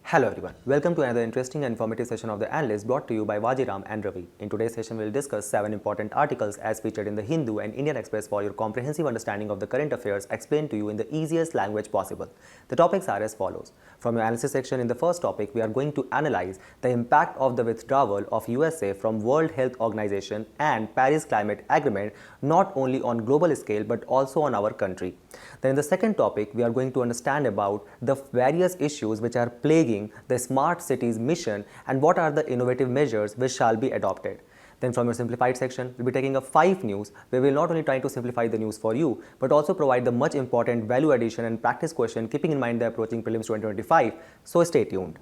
Hello everyone, welcome to another interesting and informative session of the Analyst brought to you by Vajiram and Ravi. In today's session, we will discuss 7 important articles as featured in the Hindu and Indian Express for your comprehensive understanding of the current affairs explained to you in the easiest language possible. The topics are as follows. From your analysis section, in the first topic, we are going to analyze the impact of the withdrawal of USA from World Health Organization and Paris Climate Agreement not only on global scale but also on our country. Then in the second topic, we are going to understand about the various issues which are plaguing the smart cities mission and what are the innovative measures which shall be adopted. Then from your simplified section, we'll be taking up 5 news where we'll not only try to simplify the news for you but also provide the much important value addition and practice question keeping in mind the approaching prelims 2025. So stay tuned.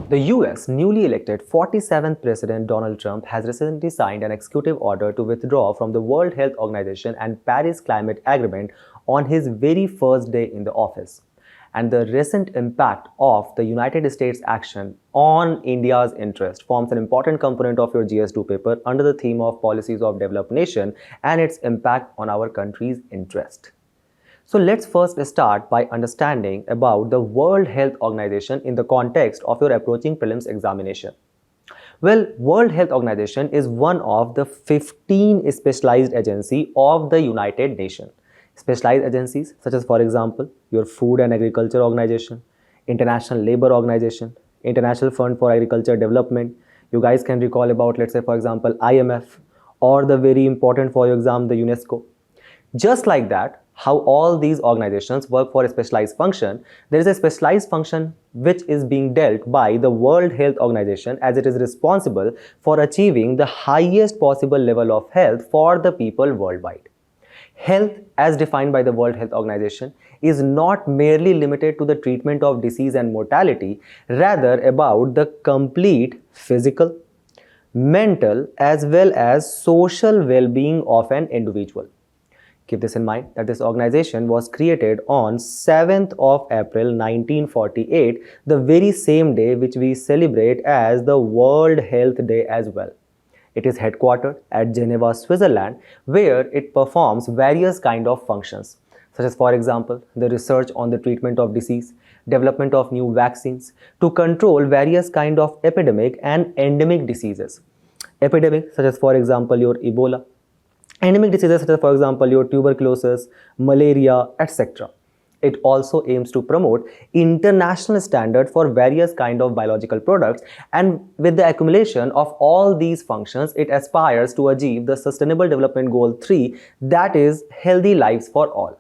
The US newly elected 47th President Donald Trump has recently signed an executive order to withdraw from the World Health Organization and Paris Climate Agreement on his very first day in the office. And the recent impact of the United States action on India's interest forms an important component of your GS2 paper under the theme of Policies of Developed Nation and its impact on our country's interest. So let's first start by understanding about the World Health Organization in the context of your approaching prelims examination. Well, World Health Organization is one of the 15 specialized agencies of the United Nations. Specialized agencies such as, for example, your Food and Agriculture Organization, International Labour Organization, International Fund for Agriculture Development. You guys can recall about, let's say, for example, IMF, or the very important for your exam, the UNESCO. Just like that, how all these organizations work for a specialized function, there is a specialized function which is being dealt by the World Health Organization as it is responsible for achieving the highest possible level of health for the people worldwide. Health, as defined by the World Health Organization, is not merely limited to the treatment of disease and mortality, rather about the complete physical, mental, as well as social well-being of an individual. Keep this in mind that this organization was created on 7th of April 1948, the very same day which we celebrate as the World Health Day as well. It is headquartered at Geneva, Switzerland, where it performs various kind of functions, such as, for example, the research on the treatment of disease, development of new vaccines, to control various kind of epidemic and endemic diseases. Epidemic, such as, for example, your Ebola. Endemic diseases, such as, for example, your tuberculosis, malaria, etc. It also aims to promote international standard for various kind of biological products, and with the accumulation of all these functions, it aspires to achieve the Sustainable Development Goal 3, that is healthy lives for all.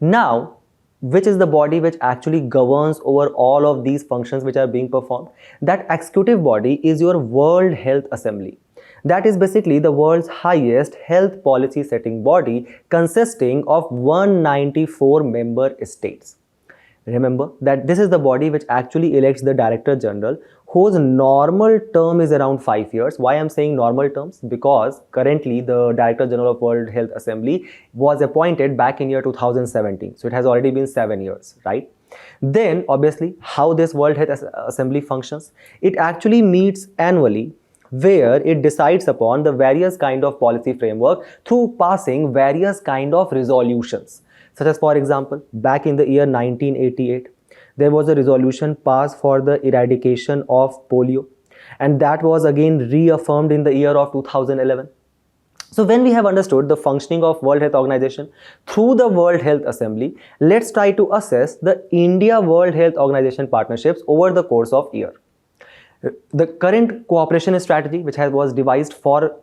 Now, which is the body which actually governs over all of these functions which are being performed? That executive body is your World Health Assembly. That is basically the world's highest health policy setting body consisting of 194 member states. Remember that this is the body which actually elects the Director General, whose normal term is around 5 years. Why I'm saying normal terms? Because currently the Director General of World Health Assembly was appointed back in year 2017. So it has already been 7 years, right? Then obviously how this World Health Assembly functions? It actually meets annually, where it decides upon the various kind of policy framework through passing various kind of resolutions. Such as, for example, back in the year 1988, there was a resolution passed for the eradication of polio, and that was again reaffirmed in the year of 2011. So when we have understood the functioning of World Health Organization through the World Health Assembly, let's try to assess the India World Health Organization partnerships over the course of year. The current cooperation strategy which was devised for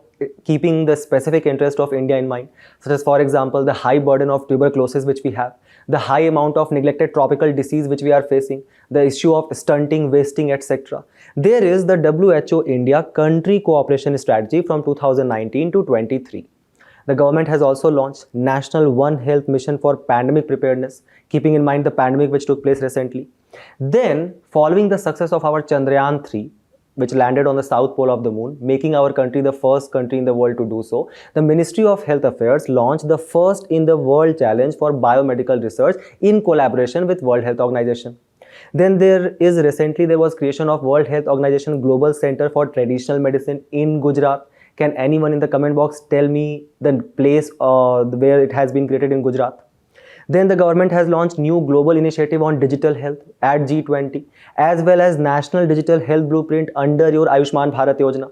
keeping the specific interest of India in mind, such as, for example, the high burden of tuberculosis which we have, the high amount of neglected tropical disease which we are facing, the issue of stunting, wasting, etc. There is the WHO India country cooperation strategy from 2019 to 23. The government has also launched National One Health Mission for Pandemic Preparedness, keeping in mind the pandemic which took place recently. Then, following the success of our Chandrayaan 3, which landed on the south pole of the moon, making our country the first country in the world to do so, the Ministry of Health Affairs launched the first in the world challenge for biomedical research in collaboration with World Health Organization. Then there was creation of World Health Organization Global Center for Traditional Medicine in Gujarat. Can anyone in the comment box tell me the place where it has been created in Gujarat? Then the government has launched new global initiative on digital health at G20, as well as National Digital Health Blueprint under your Ayushman Bharat Yojana.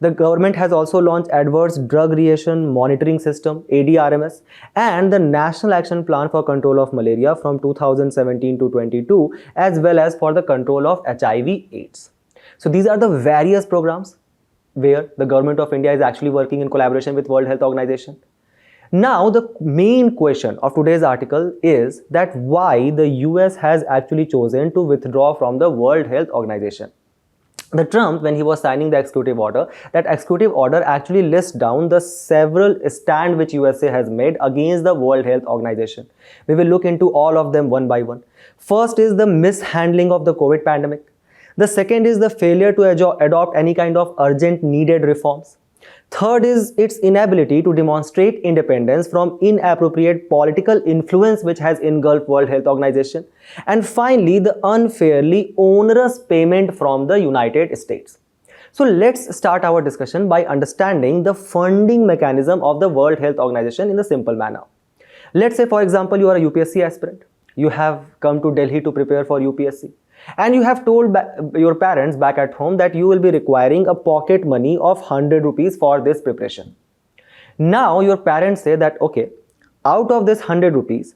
The government has also launched Adverse Drug Reaction Monitoring System (ADRMS) and the National Action Plan for Control of Malaria from 2017 to 22, as well as for the control of HIV/AIDS. So these are the various programs where the government of India is actually working in collaboration with World Health Organization. Now the main question of today's article is that why the US has actually chosen to withdraw from the World Health Organization. The Trump, when he was signing the executive order, that executive order actually lists down the several stand which USA has made against the World Health Organization. We will look into all of them one by one. First is the mishandling of the COVID pandemic. The second is the failure to adopt any kind of urgent needed reforms. Third is its inability to demonstrate independence from inappropriate political influence which has engulfed World Health Organization. And finally, the unfairly onerous payment from the United States. So let's start our discussion by understanding the funding mechanism of the World Health Organization in a simple manner. Let's say, for example, you are a UPSC aspirant. You have come to Delhi to prepare for UPSC. And you have told your parents back at home that you will be requiring a pocket money of 100 rupees for this preparation. Now your parents say that, okay, out of this 100 rupees,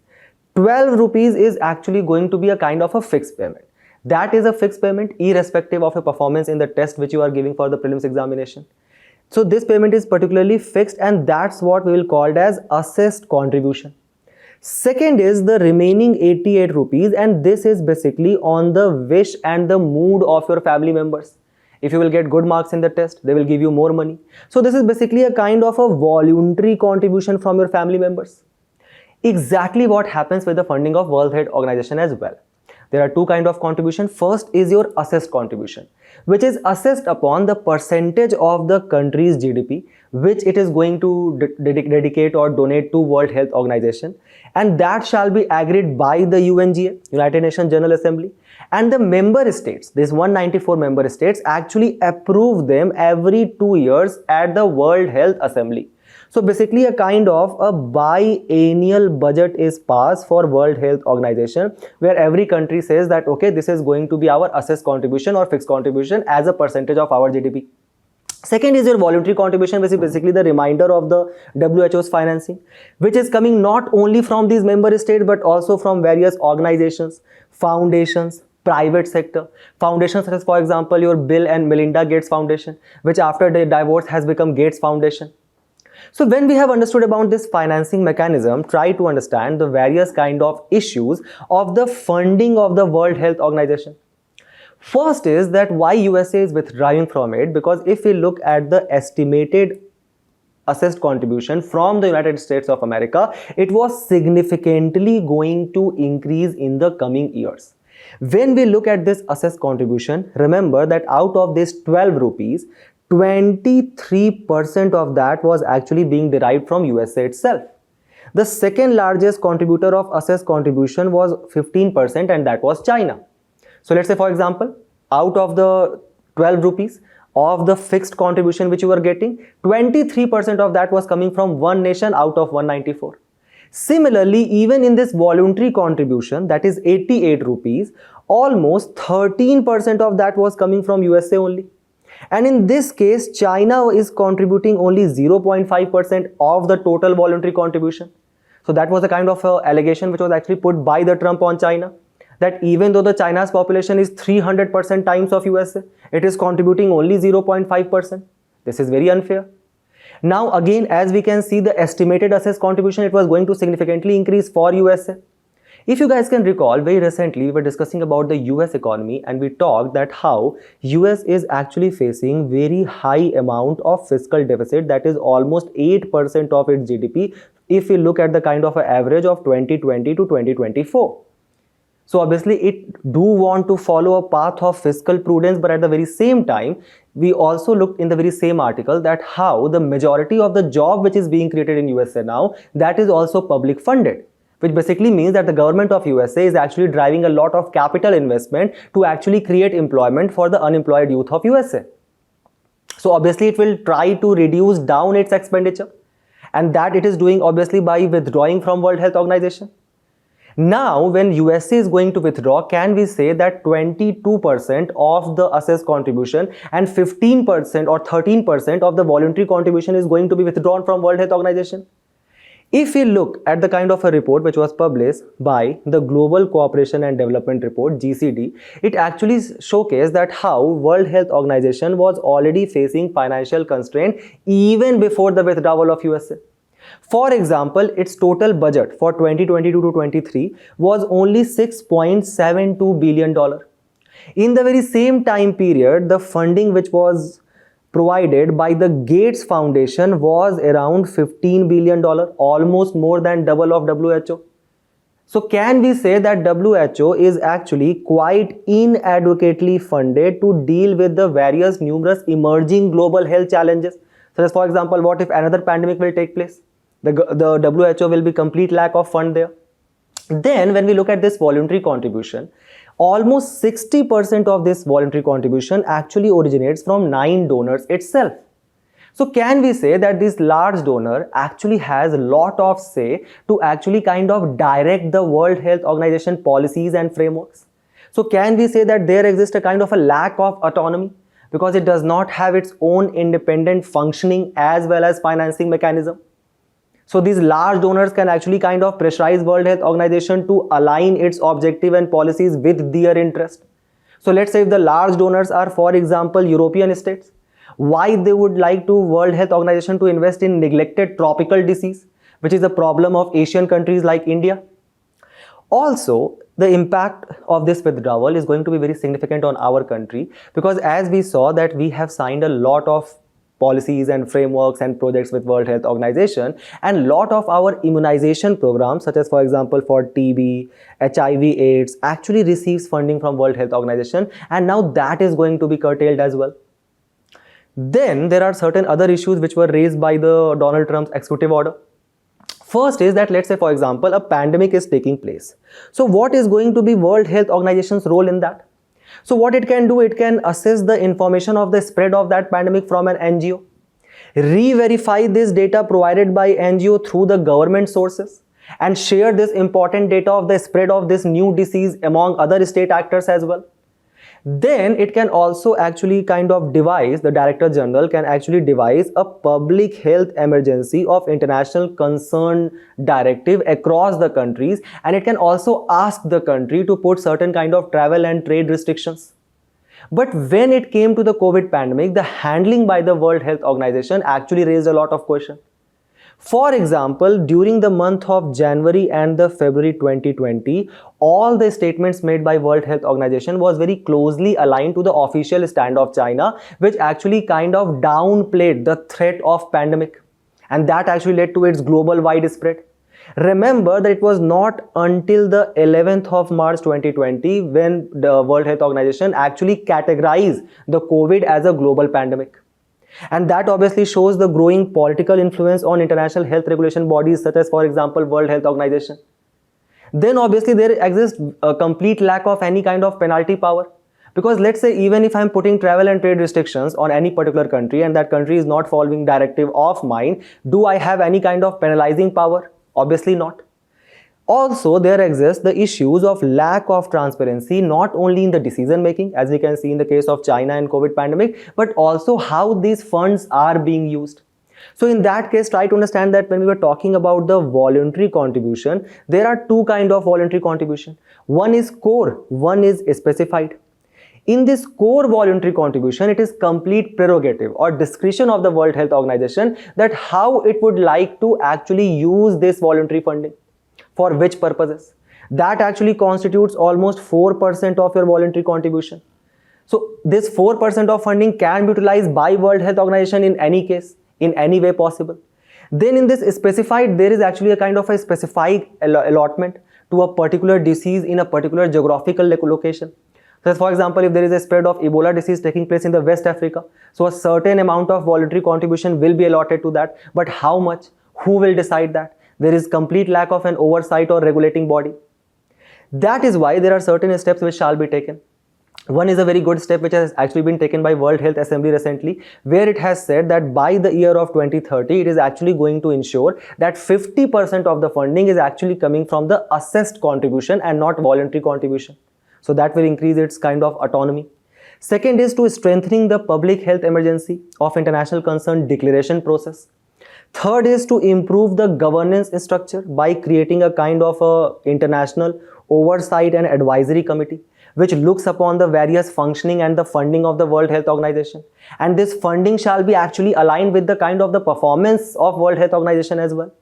12 rupees is actually going to be a kind of a fixed payment. That is a fixed payment irrespective of a performance in the test which you are giving for the prelims examination. So this payment is particularly fixed, and that's what we will call as assessed contribution. Second is the remaining 88 rupees, and this is basically on the wish and the mood of your family members. If you will get good marks in the test, they will give you more money. So this is basically a kind of a voluntary contribution from your family members. Exactly what happens with the funding of World Health Organization as well. There are two kinds of contribution. First is your assessed contribution, which is assessed upon the percentage of the country's GDP which it is going to dedicate or donate to World Health Organization, and that shall be agreed by the UNGA, United Nations General Assembly, and the member states. These 194 member states actually approve them every 2 years at the World Health Assembly. So basically a kind of a biennial budget is passed for World Health Organization, where every country says that, okay, this is going to be our assessed contribution or fixed contribution as a percentage of our GDP. Second is your voluntary contribution, which is basically the remainder of the WHO's financing, which is coming not only from these member states but also from various organizations, foundations, private sector. Foundations such as, for example, your Bill and Melinda Gates Foundation, which after the divorce has become Gates Foundation. So when we have understood about this financing mechanism, try to understand the various kind of issues of the funding of the World Health Organization. First is that why USA is withdrawing from it, because if we look at the estimated assessed contribution from the United States of America, it was significantly going to increase in the coming years. When we look at this assessed contribution, remember that out of this 12 rupees, 23% of that was actually being derived from USA itself. The second largest contributor of assessed contribution was 15%, and that was China. So let's say, for example, out of the 12 rupees of the fixed contribution which you were getting, 23% of that was coming from one nation out of 194. Similarly, even in this voluntary contribution, that is 88 rupees, almost 13% of that was coming from USA only. And in this case, China is contributing only 0.5% of the total voluntary contribution. So that was a kind of allegation which was actually put by the Trump on China, that even though the China's population is 300% times of USA, it is contributing only 0.5%. This is very unfair. Now again, as we can see, the estimated assessed contribution, it was going to significantly increase for USA. If you guys can recall, very recently we were discussing about the US economy, and we talked that how US is actually facing very high amount of fiscal deficit, that is almost 8% of its GDP if we look at the kind of an average of 2020 to 2024. So obviously it do want to follow a path of fiscal prudence, but at the very same time, we also looked in the very same article that how the majority of the job which is being created in USA now, that is also public funded, which basically means that the government of USA is actually driving a lot of capital investment to actually create employment for the unemployed youth of USA. So obviously it will try to reduce down its expenditure, and that it is doing obviously by withdrawing from World Health Organization. Now, when USA is going to withdraw, can we say that 22% of the assessed contribution and 15% or 13% of the voluntary contribution is going to be withdrawn from World Health Organization? If we look at the kind of a report which was published by the Global Cooperation and Development Report, GCD, it actually showcased that how World Health Organization was already facing financial constraint even before the withdrawal of USA. For example, its total budget for 2022 to 23 was only $6.72 billion. In the very same time period, the funding which was provided by the Gates Foundation was around $15 billion, almost more than double of WHO. So can we say that WHO is actually quite inadequately funded to deal with the various numerous emerging global health challenges? So as for example, what if another pandemic will take place? The WHO will be complete lack of fund there. Then when we look at this voluntary contribution, almost 60% of this voluntary contribution actually originates from 9 donors itself. So can we say that this large donor actually has a lot of say to actually kind of direct the World Health Organization policies and frameworks? So can we say that there exists a kind of a lack of autonomy because it does not have its own independent functioning as well as financing mechanism? So these large donors can actually kind of pressurize World Health Organization to align its objective and policies with their interest. So let's say if the large donors are, for example, European states, why they would like to World Health Organization to invest in neglected tropical disease, which is a problem of Asian countries like India. Also, the impact of this withdrawal is going to be very significant on our country because as we saw that we have signed a lot of policies and frameworks and projects with World Health Organization, and lot of our immunization programs such as for example for TB, HIV, AIDS actually receives funding from World Health Organization, and now that is going to be curtailed as well. Then there are certain other issues which were raised by the Donald Trump's executive order. First is that let's say for example a pandemic is taking place. So what is going to be World Health Organization's role in that? So what it can do, it can assess the information of the spread of that pandemic from an NGO, re-verify this data provided by NGO through the government sources, and share this important data of the spread of this new disease among other state actors as well. Then it can also actually kind of devise, the Director General can actually devise a public health emergency of international concern directive across the countries, and it can also ask the country to put certain kind of travel and trade restrictions. But when it came to the COVID pandemic, the handling by the World Health Organization actually raised a lot of questions. For example, during the month of January and the February 2020, all the statements made by World Health Organization was very closely aligned to the official stand of China, which actually kind of downplayed the threat of pandemic. And that actually led to its global wide spread. Remember that it was not until the 11th of March 2020 when the World Health Organization actually categorized the COVID as a global pandemic. And that obviously shows the growing political influence on international health regulation bodies such as for example World Health Organization. Then obviously there exists a complete lack of any kind of penalty power, because let's say even if I'm putting travel and trade restrictions on any particular country and that country is not following directive of mine, do I have any kind of penalizing power? Obviously not. Also, there exists the issues of lack of transparency, not only in the decision making, as we can see in the case of China and COVID pandemic, but also how these funds are being used. So in that case, try to understand that when we were talking about the voluntary contribution, there are two kinds of voluntary contribution. One is core, one is specified. In this core voluntary contribution, it is complete prerogative or discretion of the World Health Organization that how it would like to actually use this voluntary funding. For which purposes? That actually constitutes almost 4% of your voluntary contribution. So this 4% of funding can be utilized by World Health Organization in any case, in any way possible. Then in this specified, there is actually a kind of a specified allotment to a particular disease in a particular geographical location. So for example, if there is a spread of Ebola disease taking place in the West Africa, so a certain amount of voluntary contribution will be allotted to that. But how much? Who will decide that? There is complete lack of an oversight or regulating body. That is why there are certain steps which shall be taken. One is a very good step which has actually been taken by World Health Assembly recently, where it has said that by the year of 2030, it is actually going to ensure that 50% of the funding is actually coming from the assessed contribution and not voluntary contribution. So that will increase its kind of autonomy. Second is to strengthening the public health emergency of international concern declaration process. Third is to improve the governance structure by creating a kind of a international oversight and advisory committee which looks upon the various functioning and the funding of the World Health Organization. And this funding shall be actually aligned with the kind of the performance of World Health Organization as well.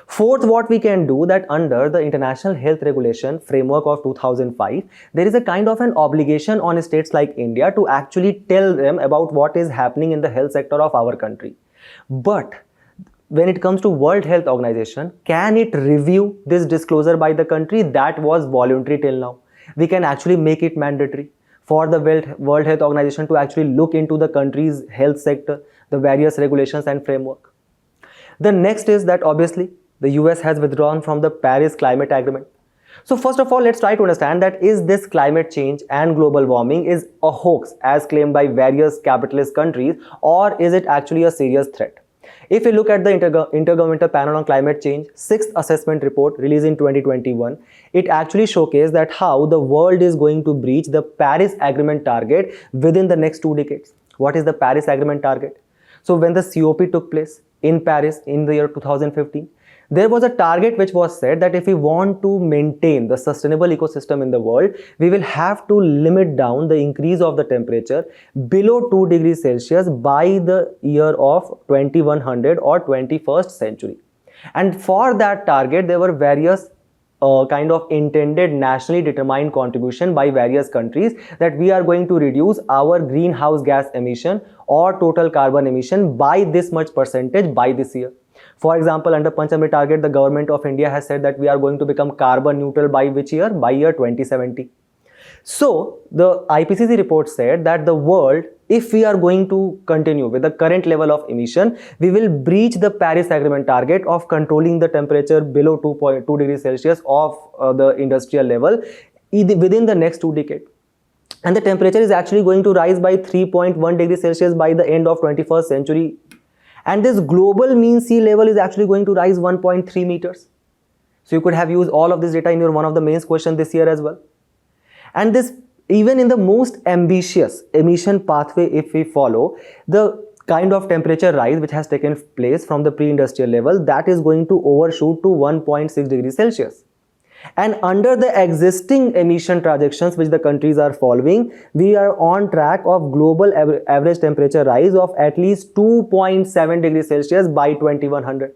Fourth, what we can do that under the International Health Regulation framework of 2005, there is a kind of an obligation on states like India to actually tell them about what is happening in the health sector of our country. But when it comes to World Health Organization, can it review this disclosure by the country? That was voluntary till now. We can actually make it mandatory for the World Health Organization to actually look into the country's health sector, the various regulations and framework. The next is that obviously the US has withdrawn from the Paris Climate Agreement. So first of all, let's try to understand that is this climate change and global warming is a hoax as claimed by various capitalist countries, or is it actually a serious threat? If you look at the Intergovernmental Panel on Climate Change 6th assessment report released in 2021, it actually showcased that how the world is going to breach the Paris Agreement target within the next 2 decades. What is the Paris Agreement target? So when the COP took place in Paris in the year 2015, there was a target which was said that if we want to maintain the sustainable ecosystem in the world, we will have to limit down the increase of the temperature below 2 degrees Celsius by the year of 2100 or 21st century. And for that target, there were various kind of intended nationally determined contribution by various countries that we are going to reduce our greenhouse gas emission or total carbon emission by this much percentage by this year. For example, under Panchamrit target, the government of India has said that we are going to become carbon neutral by which year? By year 2070. So the IPCC report said that the world, if we are going to continue with the current level of emission, we will breach the Paris Agreement target of controlling the temperature below 2.2 degrees Celsius of the industrial level within the next 2 decades. And the temperature is actually going to rise by 3.1 degrees Celsius by the end of 21st century. And this global mean sea level is actually going to rise 1.3 meters. So you could have used all of this data in your one of the mains question this year as well. And this, even in the most ambitious emission pathway, if we follow, the kind of temperature rise which has taken place from the pre-industrial level, that is going to overshoot to 1.6 degrees Celsius. And under the existing emission projections which the countries are following, we are on track of global average temperature rise of at least 2.7 degrees Celsius by 2100.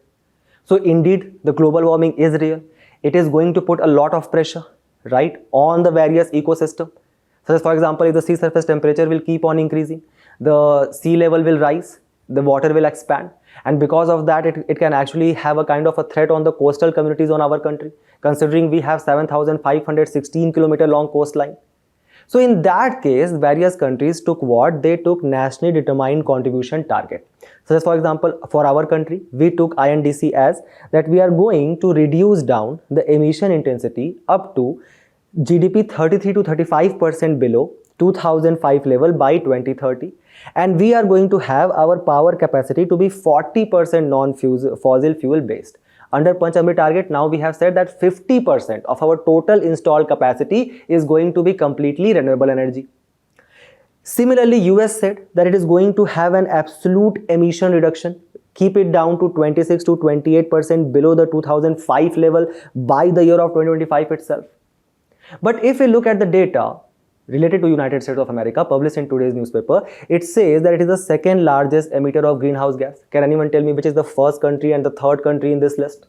So indeed, the global warming is real. It is going to put a lot of pressure, right, on the various ecosystem. So for example, if the sea surface temperature will keep on increasing, the sea level will rise, the water will expand, and because of that it can actually have a kind of a threat on the coastal communities on our country, considering we have 7,516 kilometer long coastline. So in that case, various countries took what? They took nationally determined contribution target. So for example, for our country, we took INDC as that we are going to reduce down the emission intensity up to GDP 33 to 35% below 2005 level by 2030. And we are going to have our power capacity to be 40% non-fossil fuel based. Under Panchamrit target, now we have said that 50% of our total installed capacity is going to be completely renewable energy. Similarly, US said that it is going to have an absolute emission reduction, keep it down to 26 to 28% below the 2005 level by the year of 2025 itself. But if we look at the data related to United States of America published in today's newspaper, it says that it is the second largest emitter of greenhouse gas. Can anyone tell me which is the first country and the third country in this list?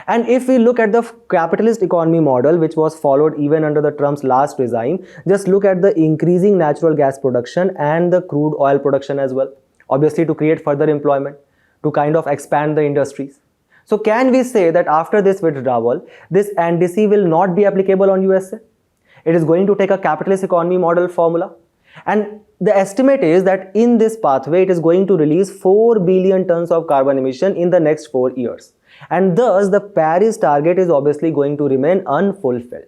And if we look at the capitalist economy model which was followed even under the Trump's last regime, just look at the increasing natural gas production and the crude oil production as well, obviously to create further employment, to kind of expand the industries. So can we say that after this withdrawal, this NDC will not be applicable on USA? It is going to take a capitalist economy model formula. And the estimate is that in this pathway, it is going to release 4 billion tons of carbon emission in the next 4 years. And thus, the Paris target is obviously going to remain unfulfilled.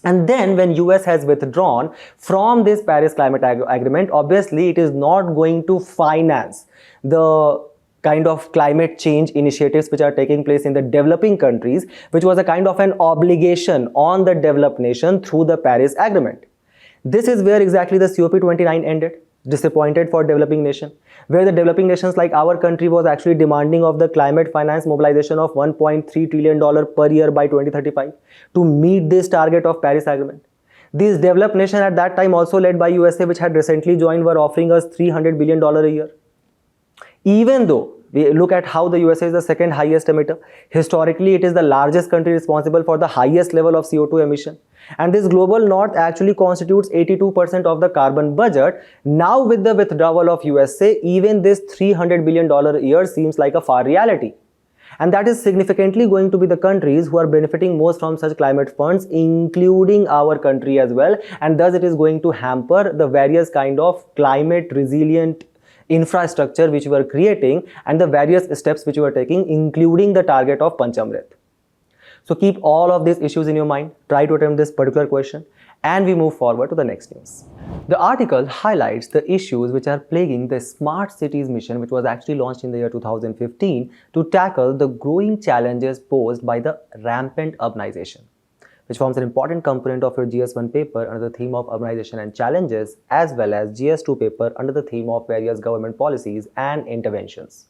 And then when US has withdrawn from this Paris Climate Agreement, obviously it is not going to finance the kind of climate change initiatives which are taking place in the developing countries, which was a kind of an obligation on the developed nation through the Paris Agreement. This is where exactly the COP29 ended. Disappointed for developing nation, where the developing nations like our country was actually demanding of the climate finance mobilization of $1.3 trillion per year by 2035 to meet this target of Paris Agreement. These developed nations at that time, also led by USA, which had recently joined, were offering us $300 billion a year. Even though we look at how the USA is the second highest emitter, historically it is the largest country responsible for the highest level of CO2 emission. And this global north actually constitutes 82% of the carbon budget. Now with the withdrawal of USA, even this $300 billion a year seems like a far reality. And that is significantly going to be the countries who are benefiting most from such climate funds, including our country as well. And thus it is going to hamper the various kind of climate resilient infrastructure which we are creating and the various steps which we are taking, including the target of Panchamrit. So keep all of these issues in your mind, try to attempt this particular question, and we move forward to the next news. The article highlights the issues which are plaguing the Smart Cities mission, which was actually launched in the year 2015 to tackle the growing challenges posed by the rampant urbanization, which forms an important component of your GS1 paper under the theme of urbanization and challenges, as well as GS2 paper under the theme of various government policies and interventions.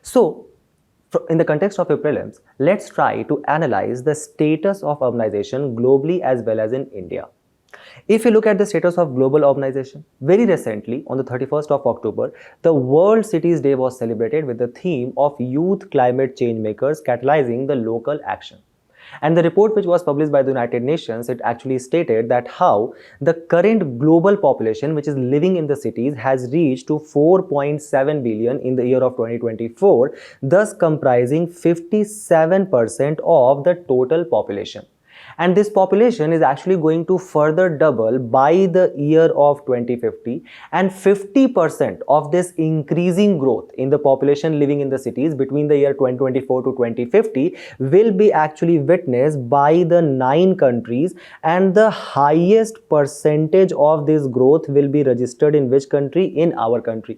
So, in the context of your prelims, let's try to analyze the status of urbanization globally as well as in India. If you look at the status of global urbanization, very recently on the 31st of October, the World Cities Day was celebrated with the theme of Youth Climate Change Makers Catalyzing the Local Action. And the report which was published by the United Nations, it actually stated that how the current global population which is living in the cities has reached to 4.7 billion in the year of 2024, thus comprising 57% of the total population. And this population is actually going to further double by the year of 2050, and 50% of this increasing growth in the population living in the cities between the year 2024 to 2050 will be actually witnessed by the 9 countries, and the highest percentage of this growth will be registered in which country? In our country.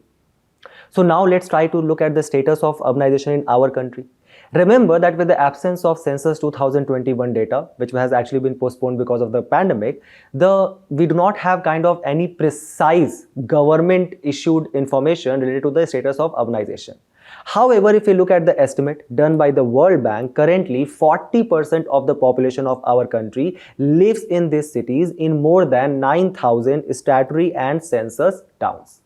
So now let's try to look at the status of urbanization in our country. Remember that with the absence of census 2021 data, which has actually been postponed because of the pandemic, we do not have kind of any precise government issued information related to the status of urbanization. However, if you look at the estimate done by the World Bank, currently 40% of the population of our country lives in these cities in more than 9,000 statutory and census towns.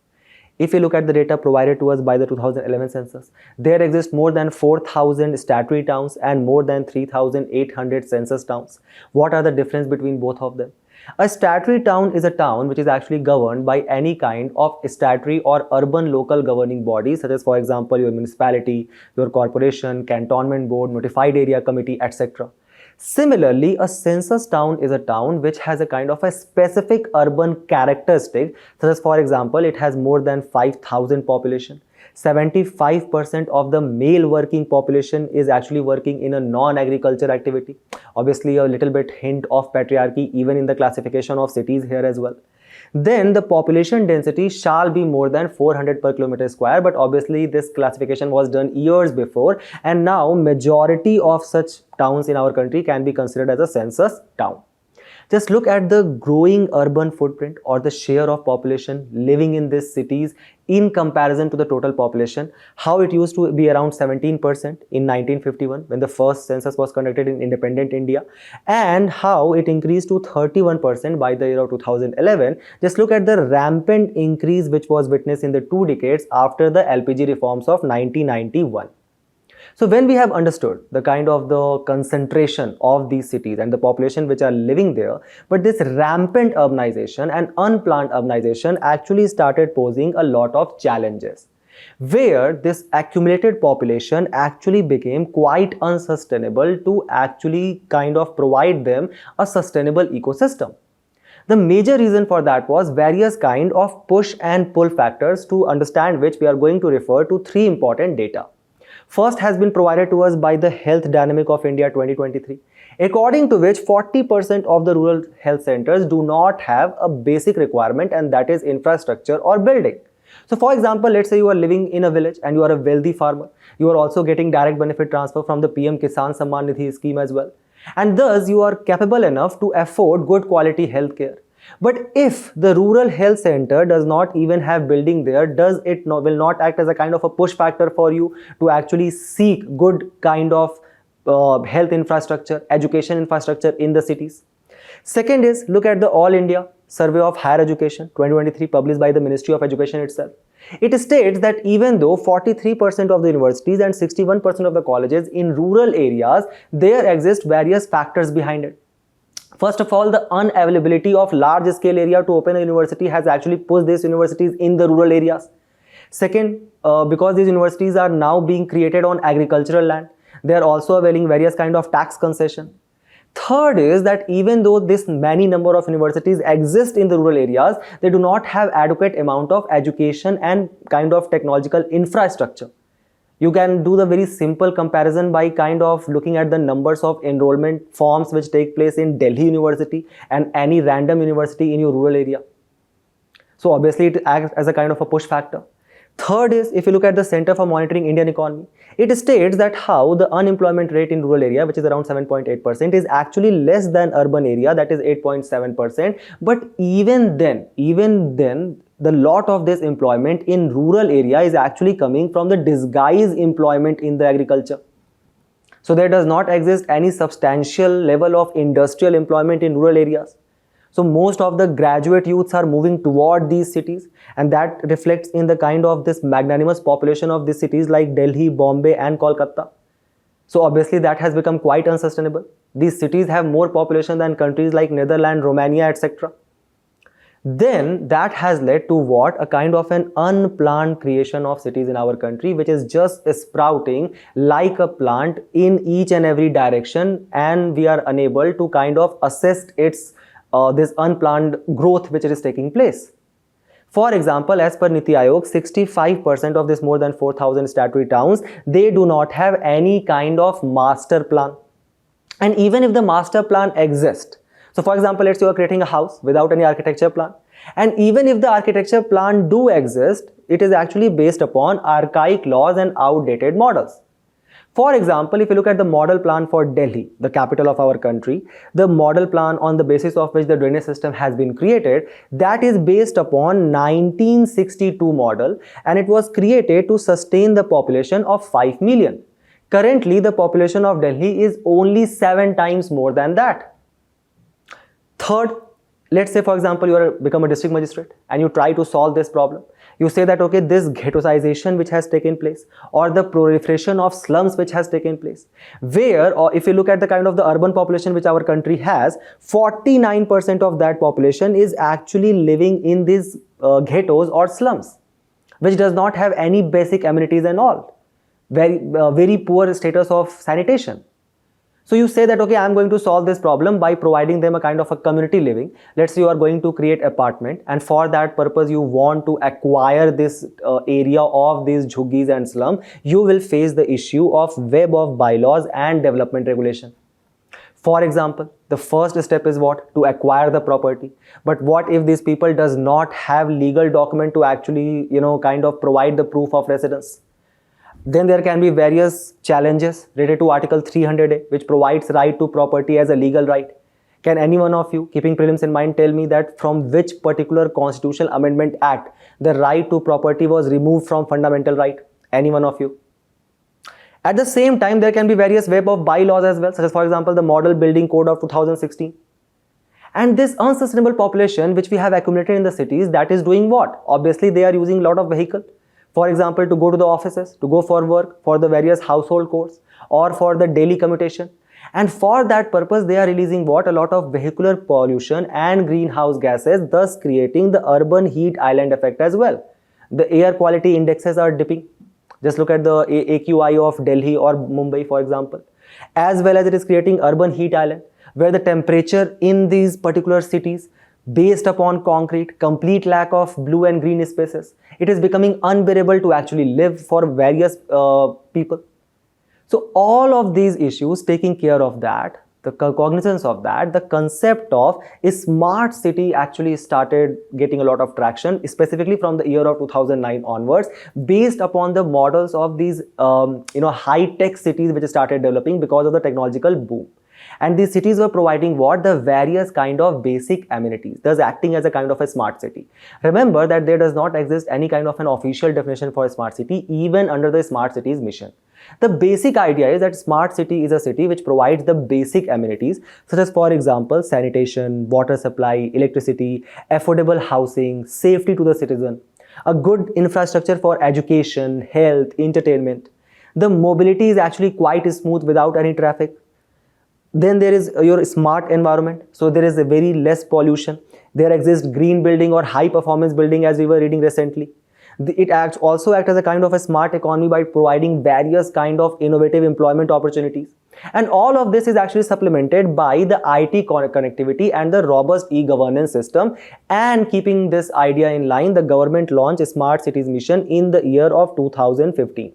If you look at the data provided to us by the 2011 census, there exist more than 4,000 statutory towns and more than 3,800 census towns. What are the difference between both of them? A statutory town is a town which is actually governed by any kind of statutory or urban local governing bodies, such as, for example, your municipality, your corporation, cantonment board, notified area committee, etc. Similarly, a census town is a town which has a kind of a specific urban characteristic, such as, for example, it has more than 5,000 population. 75% of the male working population is actually working in a non-agriculture activity. Obviously, a little bit hint of patriarchy even in the classification of cities here as well. Then the population density shall be more than 400 per kilometer square, but obviously this classification was done years before, and now majority of such towns in our country can be considered as a census town. Just look at the growing urban footprint or the share of population living in these cities in comparison to the total population, how it used to be around 17% in 1951 when the first census was conducted in independent India, and how it increased to 31% by the year of 2011. Just look at the rampant increase which was witnessed in the 2 decades after the LPG reforms of 1991. So when we have understood the kind of the concentration of these cities and the population which are living there, but this rampant urbanization and unplanned urbanization actually started posing a lot of challenges, where this accumulated population actually became quite unsustainable to actually kind of provide them a sustainable ecosystem. The major reason for that was various kind of push and pull factors, to understand which we are going to refer to 3 important data. First has been provided to us by the Health Dynamic of India 2023, according to which 40% of the rural health centers do not have a basic requirement, and that is infrastructure or building. So for example, let's say you are living in a village and you are a wealthy farmer. You are also getting direct benefit transfer from the PM Kisan Samman Nidhi scheme as well. And thus you are capable enough to afford good quality health care. But if the rural health center does not even have building there, will not act as a kind of a push factor for you to actually seek good kind of health infrastructure, education infrastructure in the cities? Second is, look at the All India Survey of Higher Education 2023 published by the Ministry of Education itself. It states that even though 43% of the universities and 61% of the colleges in rural areas, there exist various factors behind it. First of all, the unavailability of large scale area to open a university has actually pushed these universities in the rural areas. Second, because these universities are now being created on agricultural land, they are also availing various kind of tax concession. Third is that even though this many number of universities exist in the rural areas, they do not have adequate amount of education and kind of technological infrastructure. You can do the very simple comparison by kind of looking at the numbers of enrollment forms which take place in Delhi University and any random university in your rural area. So obviously it acts as a kind of a push factor. Third is, if you look at the Center for Monitoring Indian Economy, it states that how the unemployment rate in rural area, which is around 7.8%, is actually less than urban area, that is 8.7%. But even then, the lot of this employment in rural area is actually coming from the disguised employment in the agriculture. So there does not exist any substantial level of industrial employment in rural areas. So most of the graduate youths are moving toward these cities, and that reflects in the kind of this magnanimous population of these cities like Delhi, Bombay and Kolkata. So obviously that has become quite unsustainable. These cities have more population than countries like Netherlands, Romania, etc. Then that has led to what? A kind of an unplanned creation of cities in our country, which is just sprouting like a plant in each and every direction, and we are unable to kind of assess its this unplanned growth which is taking place. For example, as per Niti Aayog, 65% of this more than 4,000 statutory towns, they do not have any kind of master plan. And even if the master plan exists, so for example, let's say you are creating a house without any architecture plan, and even if the architecture plan do exist, it is actually based upon archaic laws and outdated models. For example, if you look at the model plan for Delhi, the capital of our country, the model plan on the basis of which the drainage system has been created, that is based upon 1962 model, and it was created to sustain the population of 5 million. Currently, the population of Delhi is only 7 times more than that. Third, let's say for example, you become a district magistrate and you try to solve this problem. You say that, okay, this ghettoization which has taken place, or the proliferation of slums which has taken place, where, or if you look at the kind of the urban population which our country has, 49% of that population is actually living in these ghettos or slums, which does not have any basic amenities and all, very poor status of sanitation. So you say that, okay, I'm going to solve this problem by providing them a kind of a community living. Let's say you are going to create apartment, and for that purpose you want to acquire this area of these jhuggis and slum. You will face the issue of web of bylaws and development regulation. For example, the first step is what? To acquire the property. But what if these people does not have legal document to actually, kind of provide the proof of residence? Then there can be various challenges related to Article 300A, which provides right to property as a legal right. Can any one of you, keeping prelims in mind, tell me that from which particular constitutional amendment act the right to property was removed from fundamental right? Any one of you? At the same time, there can be various web of bylaws as well, such as for example the Model Building Code of 2016. And this unsustainable population which we have accumulated in the cities, that is doing what? Obviously they are using a lot of vehicle. For example, to go to the offices, to go for work, for the various household chores, or for the daily commutation. And for that purpose, they are releasing what? A lot of vehicular pollution and greenhouse gases, thus creating the urban heat island effect as well. The air quality indexes are dipping. Just look at the AQI of Delhi or Mumbai, for example. As well as it is creating urban heat island, where the temperature in these particular cities, based upon concrete, complete lack of blue and green spaces, it is becoming unbearable to actually live for various people. So all of these issues, taking care of that, the cognizance of that, the concept of a smart city actually started getting a lot of traction, specifically from the year of 2009 onwards, based upon the models of these high-tech cities which started developing because of the technological boom. And these cities were providing what? The various kind of basic amenities, thus acting as a kind of a smart city. Remember that there does not exist any kind of an official definition for a smart city, even under the smart cities mission. The basic idea is that smart city is a city which provides the basic amenities such as, for example, sanitation, water supply, electricity, affordable housing, safety to the citizen, a good infrastructure for education, health, entertainment. The mobility is actually quite smooth without any traffic. Then there is your smart environment, so there is a very less pollution. There exists green building or high performance building, as we were reading recently. It also acts as a kind of a smart economy by providing various kind of innovative employment opportunities. And all of this is actually supplemented by the IT connectivity and the robust e-governance system. And keeping this idea in line, the government launched a Smart Cities Mission in the year of 2015,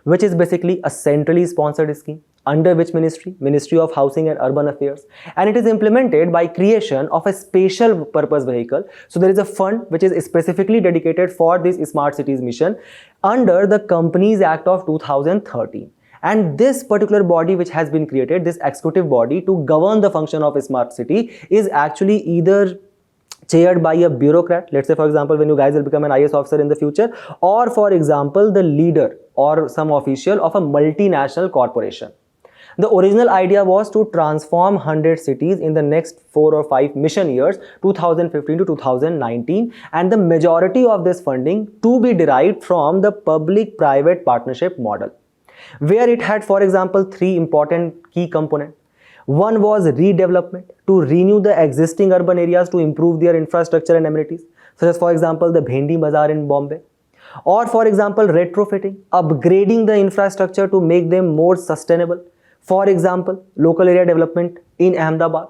which is basically a centrally sponsored scheme under which Ministry of Housing and Urban Affairs, and it is implemented by creation of a special purpose vehicle. So there is a fund which is specifically dedicated for this smart cities mission under the Companies Act of 2013. And this particular body which has been created, this executive body to govern the function of a smart city, is actually either chaired by a bureaucrat, let's say for example when you guys will become an IAS officer in the future, or for example the leader or some official of a multinational corporation. The original idea was to transform 100 cities in the next 4 or 5 mission years, 2015 to 2019, and the majority of this funding to be derived from the public-private partnership model, where it had, for example, 3 important key components. One was redevelopment, to renew the existing urban areas to improve their infrastructure and amenities, such as, for example, the Bhendi Bazaar in Bombay. Or, for example, retrofitting, upgrading the infrastructure to make them more sustainable. For example, local area development in Ahmedabad.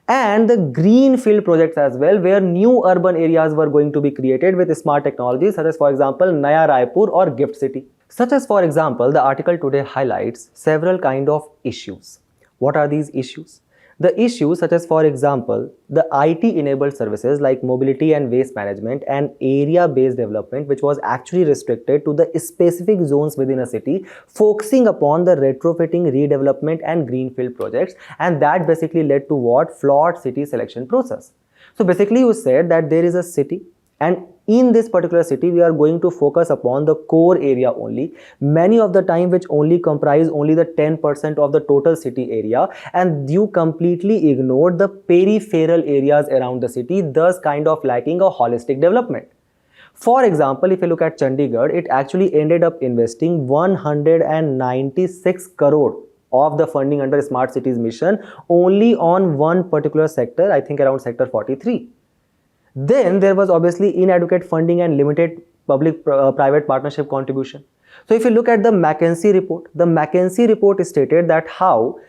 And the greenfield projects as well, where new urban areas were going to be created with smart technologies, such as, for example, Naya Raipur or Gift City. Such as, for example, the article today highlights several kind of issues. What are these issues? The issues such as, for example, the IT-enabled services like mobility and waste management and area-based development, which was actually restricted to the specific zones within a city, focusing upon the retrofitting, redevelopment and greenfield projects, and that basically led to what? Flawed city selection process. So basically you said that there is a city, and in this particular city we are going to focus upon the core area only, many of the time which only comprise only the 10% of the total city area, and you completely ignored the peripheral areas around the city, thus kind of lacking a holistic development. For example, if you look at Chandigarh, it actually ended up investing 196 crore of the funding under Smart Cities Mission only on one particular sector, I think around sector 43. Then there was obviously inadequate funding and limited public-private partnership contribution. So if you look at the McKinsey report stated that how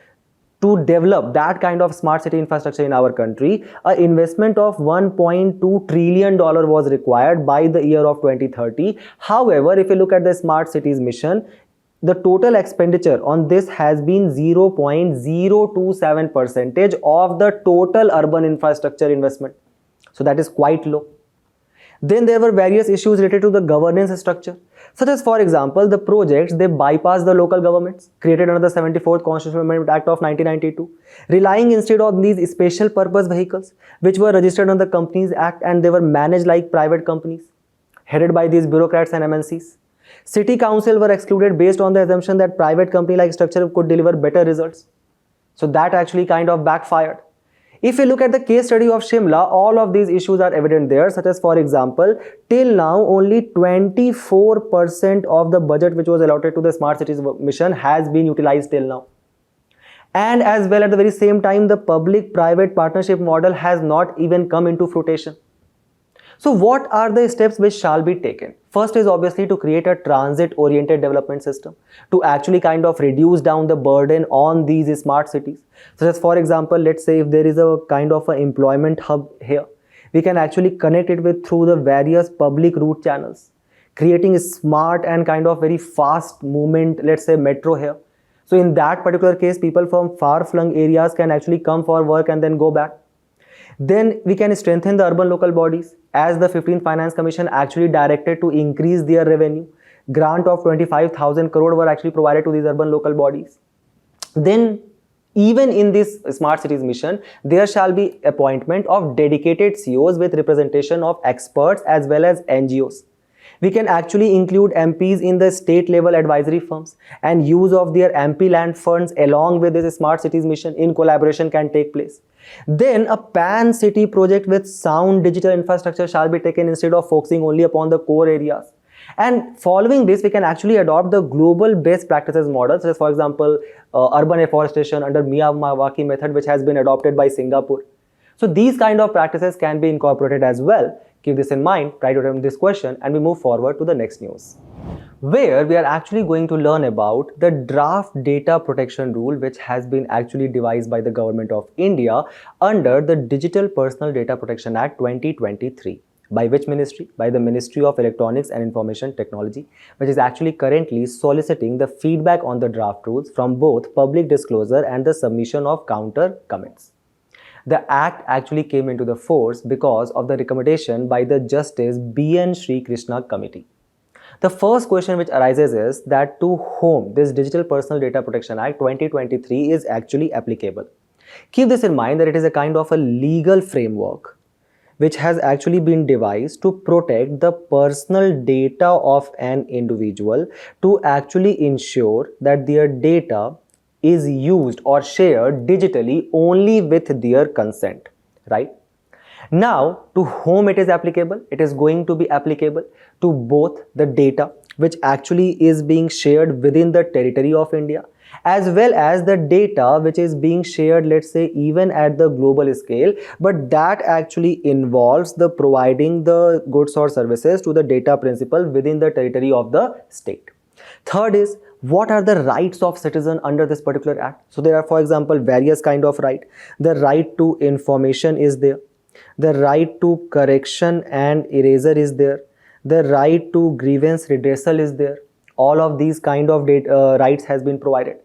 to develop that kind of smart city infrastructure in our country, an investment of $1.2 trillion was required by the year of 2030. However, if you look at the Smart Cities Mission, the total expenditure on this has been 0.027% of the total urban infrastructure investment. So that is quite low. Then there were various issues related to the governance structure, such as, for example, the projects, they bypass the local governments created under the 74th Constitutional Amendment Act of 1992, relying instead on these special purpose vehicles which were registered under the Companies Act, and they were managed like private companies headed by these bureaucrats and MNCs. City council were excluded based on the assumption that private company like structure could deliver better results. So that actually kind of backfired. If you look at the case study of Shimla, all of these issues are evident there, such as, for example, till now only 24% of the budget which was allotted to the Smart Cities Mission has been utilized till now. And as well, at the very same time, the public-private partnership model has not even come into fruition. So what are the steps which shall be taken? First is obviously to create a transit-oriented development system to actually kind of reduce down the burden on these smart cities. So as, for example, let's say if there is a kind of an employment hub here, we can actually connect it with through the various public route channels, creating a smart and kind of very fast movement, let's say metro here, So in that particular case, people from far-flung areas can actually come for work and then go back. Then we can strengthen the urban local bodies, as the 15th Finance Commission actually directed to increase their revenue. Grant of 25,000 crore were actually provided to these urban local bodies. Then even in this smart cities mission, there shall be appointment of dedicated COs with representation of experts as well as NGOs. We can actually include MPs in the state level advisory firms, and use of their MP land funds along with this smart cities mission in collaboration can take place. Then a pan city project with sound digital infrastructure shall be taken instead of focusing only upon the core areas. And following this, we can actually adopt the global best practices model, such as for example urban afforestation under Miyawaki method, which has been adopted by Singapore. So these kind of practices can be incorporated as well. Keep this in mind, try to attempt this question, and we move forward to the next news, where we are actually going to learn about the draft data protection rule, which has been actually devised by the government of India under the Digital Personal Data Protection Act 2023. By which ministry? By the Ministry of Electronics and Information Technology, which is actually currently soliciting the feedback on the draft rules from both public disclosure and the submission of counter comments. The act actually came into the force because of the recommendation by the Justice B.N. Sri Krishna Committee. The first question which arises is that to whom this Digital Personal Data Protection Act 2023 is actually applicable. Keep this in mind that it is a kind of a legal framework which has actually been devised to protect the personal data of an individual, to actually ensure that their data is used or shared digitally only with their consent, right? Now, to whom it is applicable? It is going to be applicable to both the data which actually is being shared within the territory of India, as well as the data which is being shared, let's say, even at the global scale, but that actually involves the providing the goods or services to the data principal within the territory of the state. Third is, what are the rights of citizen under this particular act? So there are, for example, various kind of right. The right to information is there. The right to correction and erasure is there. The right to grievance redressal is there. All of these kind of rights has been provided.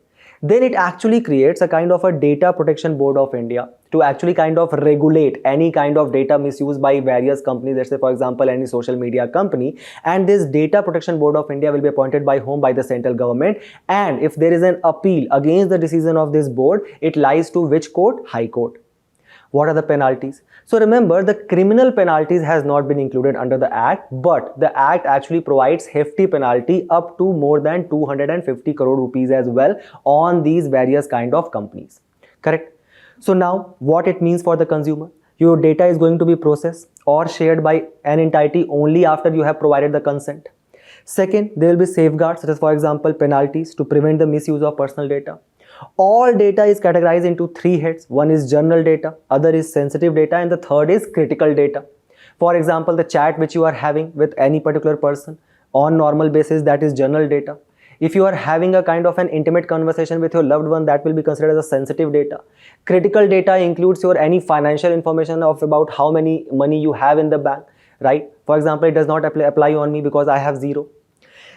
Then it actually creates a kind of a data protection board of India to actually kind of regulate any kind of data misuse by various companies, let's say for example any social media company. And this data protection board of India will be appointed by whom? By the central government. And if there is an appeal against the decision of this board, it lies to which court? High Court. What are the penalties? So remember, the criminal penalties has not been included under the act, but the act actually provides hefty penalty up to more than 250 crore rupees as well on these various kind of companies. Correct? So now what it means for the consumer? Your data is going to be processed or shared by an entity only after you have provided the consent. Second, there will be safeguards, such as for example penalties to prevent the misuse of personal data. All data is categorized into three heads. One is general data, other is sensitive data, and the third is critical data. For example, the chat which you are having with any particular person on normal basis, that is general data. If you are having a kind of an intimate conversation with your loved one, that will be considered as a sensitive data. Critical data includes your any financial information of about how many money you have in the bank, right? For example, it does not apply on me because I have zero.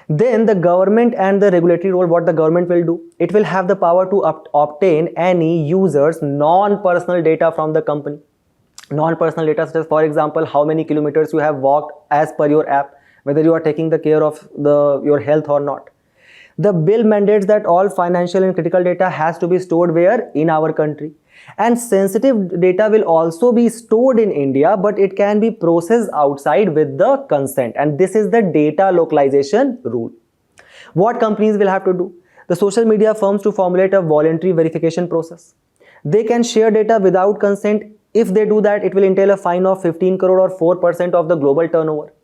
Then the government and the regulatory role, what the government will do, it will have the power to obtain any users non-personal data from the company. Non-personal data such as for example how many kilometers you have walked as per your app, whether you are taking the care of your health or not. The bill mandates that all financial and critical data has to be stored where? In our country. And sensitive data will also be stored in India, but it can be processed outside with the consent. And this is the data localization rule. What companies will have to do? The social media firms to formulate a voluntary verification process. They can share data without consent. If they do that, it will entail a fine of 15 crore or 4% of the global turnover.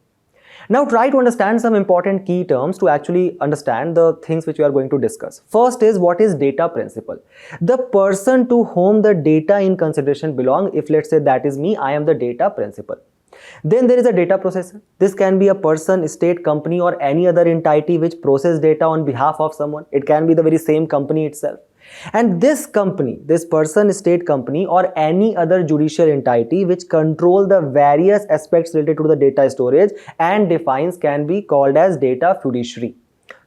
Now try to understand some important key terms to actually understand the things which we are going to discuss. First is, what is data principal? The person to whom the data in consideration belong. If let's say that is me, I am the data principal. Then there is a data processor. This can be a person, state, company or any other entity which process data on behalf of someone. It can be the very same company itself. And this company, this person, state, company or any other judicial entity which control the various aspects related to the data storage and defines can be called as data fiduciary.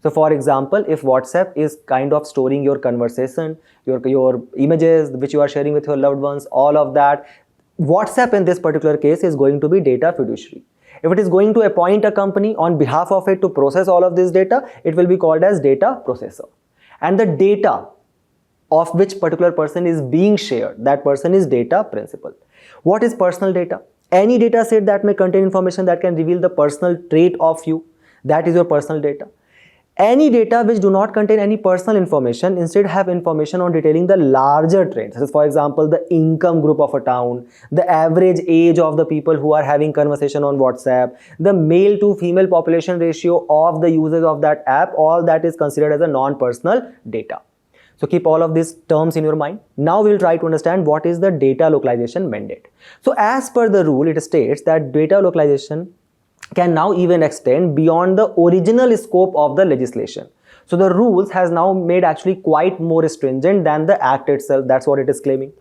So for example, if WhatsApp is kind of storing your conversation, your images which you are sharing with your loved ones, all of that, WhatsApp in this particular case is going to be data fiduciary. If it is going to appoint a company on behalf of it to process all of this data, it will be called as data processor. And the data of which particular person is being shared, that person is data principal. What is personal data? Any data set that may contain information that can reveal the personal trait of you, that is your personal data. Any data which do not contain any personal information, instead have information on detailing the larger traits. So for example, the income group of a town, the average age of the people who are having conversation on WhatsApp, the male to female population ratio of the users of that app, all that is considered as a non-personal data. So keep all of these terms in your mind. Now we'll try to understand what is the data localization mandate. So as per the rule, it states that data localization can now even extend beyond the original scope of the legislation. So the rules has now made actually quite more stringent than the act itself. That's what it is claiming.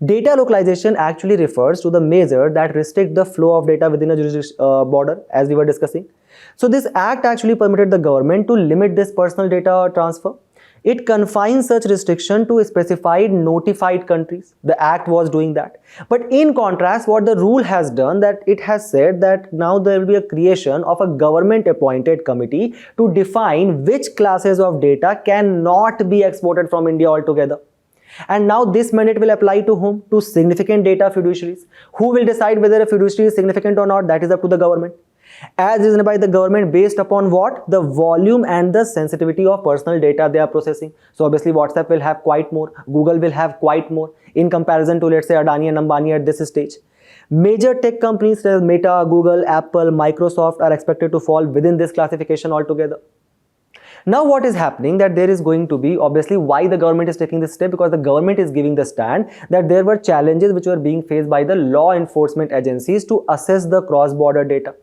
Data localization actually refers to the measure that restrict the flow of data within a jurisdiction border, as we were discussing. So this act actually permitted the government to limit this personal data transfer. It confines such restriction to specified notified countries. The act was doing that. But in contrast, what the rule has done, that it has said that now there will be a creation of a government appointed committee to define which classes of data cannot be exported from India altogether. And now this mandate will apply to whom? To significant data fiduciaries. Who will decide whether a fiduciary is significant or not? That is up to the government. As reasoned by the government based upon what? The volume and the sensitivity of personal data they are processing. So obviously WhatsApp will have quite more, Google will have quite more in comparison to, let's say, Adani and Ambani at this stage. Major tech companies such as Meta, Google, Apple, Microsoft are expected to fall within this classification altogether. Now what is happening, that there is going to be, obviously why the government is taking this step, because the government is giving the stand that there were challenges which were being faced by the law enforcement agencies to assess the cross-border data.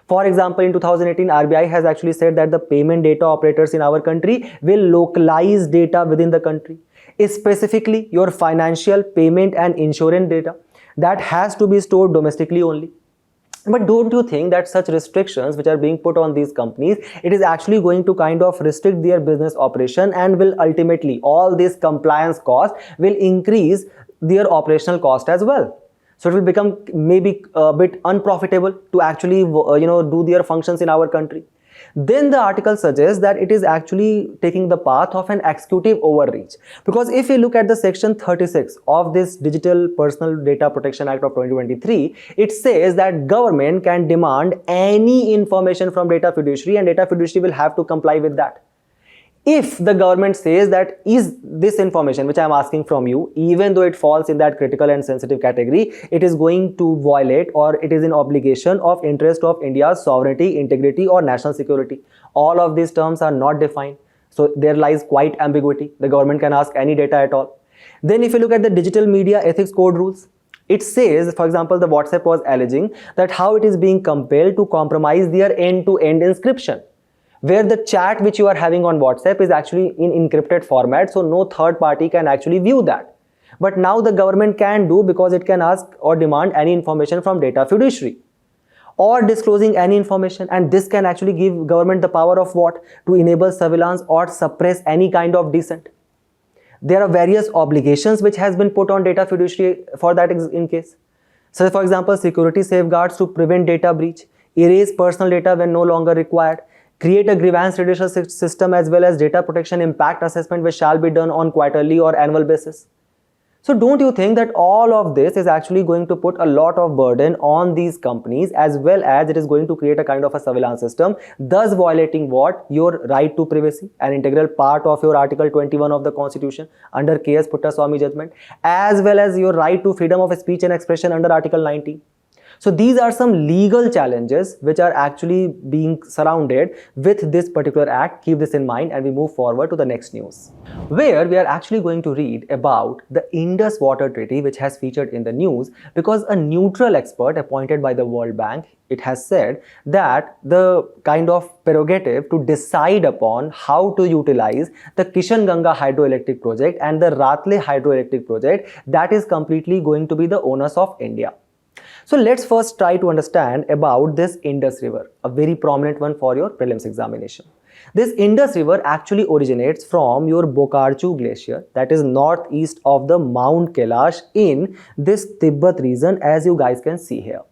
For example, in 2018, RBI has actually said that the payment data operators in our country will localize data within the country. Specifically, your financial, payment and insurance data, that has to be stored domestically only. But don't you think that such restrictions which are being put on these companies, it is actually going to kind of restrict their business operation, and will ultimately, all this compliance cost will increase their operational cost as well. So it will become maybe a bit unprofitable to actually do their functions in our country. Then the article suggests that it is actually taking the path of an executive overreach, because if you look at the section 36 of this Digital Personal Data Protection Act of 2023, it says that government can demand any information from data fiduciary, and data fiduciary will have to comply with that. If the government says that is this information which I am asking from you, even though it falls in that critical and sensitive category, it is going to violate, or it is in obligation of interest of India's sovereignty, integrity or national security. All of these terms are not defined. So there lies quite ambiguity. The government can ask any data at all. Then if you look at the Digital Media Ethics Code rules, it says, for example, the WhatsApp was alleging that how it is being compelled to compromise their end-to-end encryption, where the chat which you are having on WhatsApp is actually in encrypted format, so no third party can actually view that. But now the government can do, because it can ask or demand any information from data fiduciary, or disclosing any information, and this can actually give government the power of what? To enable surveillance or suppress any kind of dissent. There are various obligations which has been put on data fiduciary for that in case. So for example, security safeguards to prevent data breach, erase personal data when no longer required, create a grievance redressal system, as well as data protection impact assessment which shall be done on quarterly or annual basis. So don't you think that all of this is actually going to put a lot of burden on these companies, as well as it is going to create a kind of a surveillance system, thus violating what? Your right to privacy, an integral part of your Article 21 of the Constitution under K.S. Puttaswamy judgment, as well as your right to freedom of speech and expression under Article 19. So these are some legal challenges which are actually being surrounded with this particular act. Keep this in mind, and we move forward to the next news, where we are actually going to read about the Indus Water Treaty, which has featured in the news because a neutral expert appointed by the World Bank, it has said that the kind of prerogative to decide upon how to utilize the Kishan Ganga hydroelectric project and the Ratle hydroelectric project, that is completely going to be the onus of India. So let's first try to understand about this Indus River, a very prominent one for your prelims examination. This Indus River actually originates from your Bokarchu Glacier, that is northeast of the Mount Kailash in this Tibet region, as you guys can see here.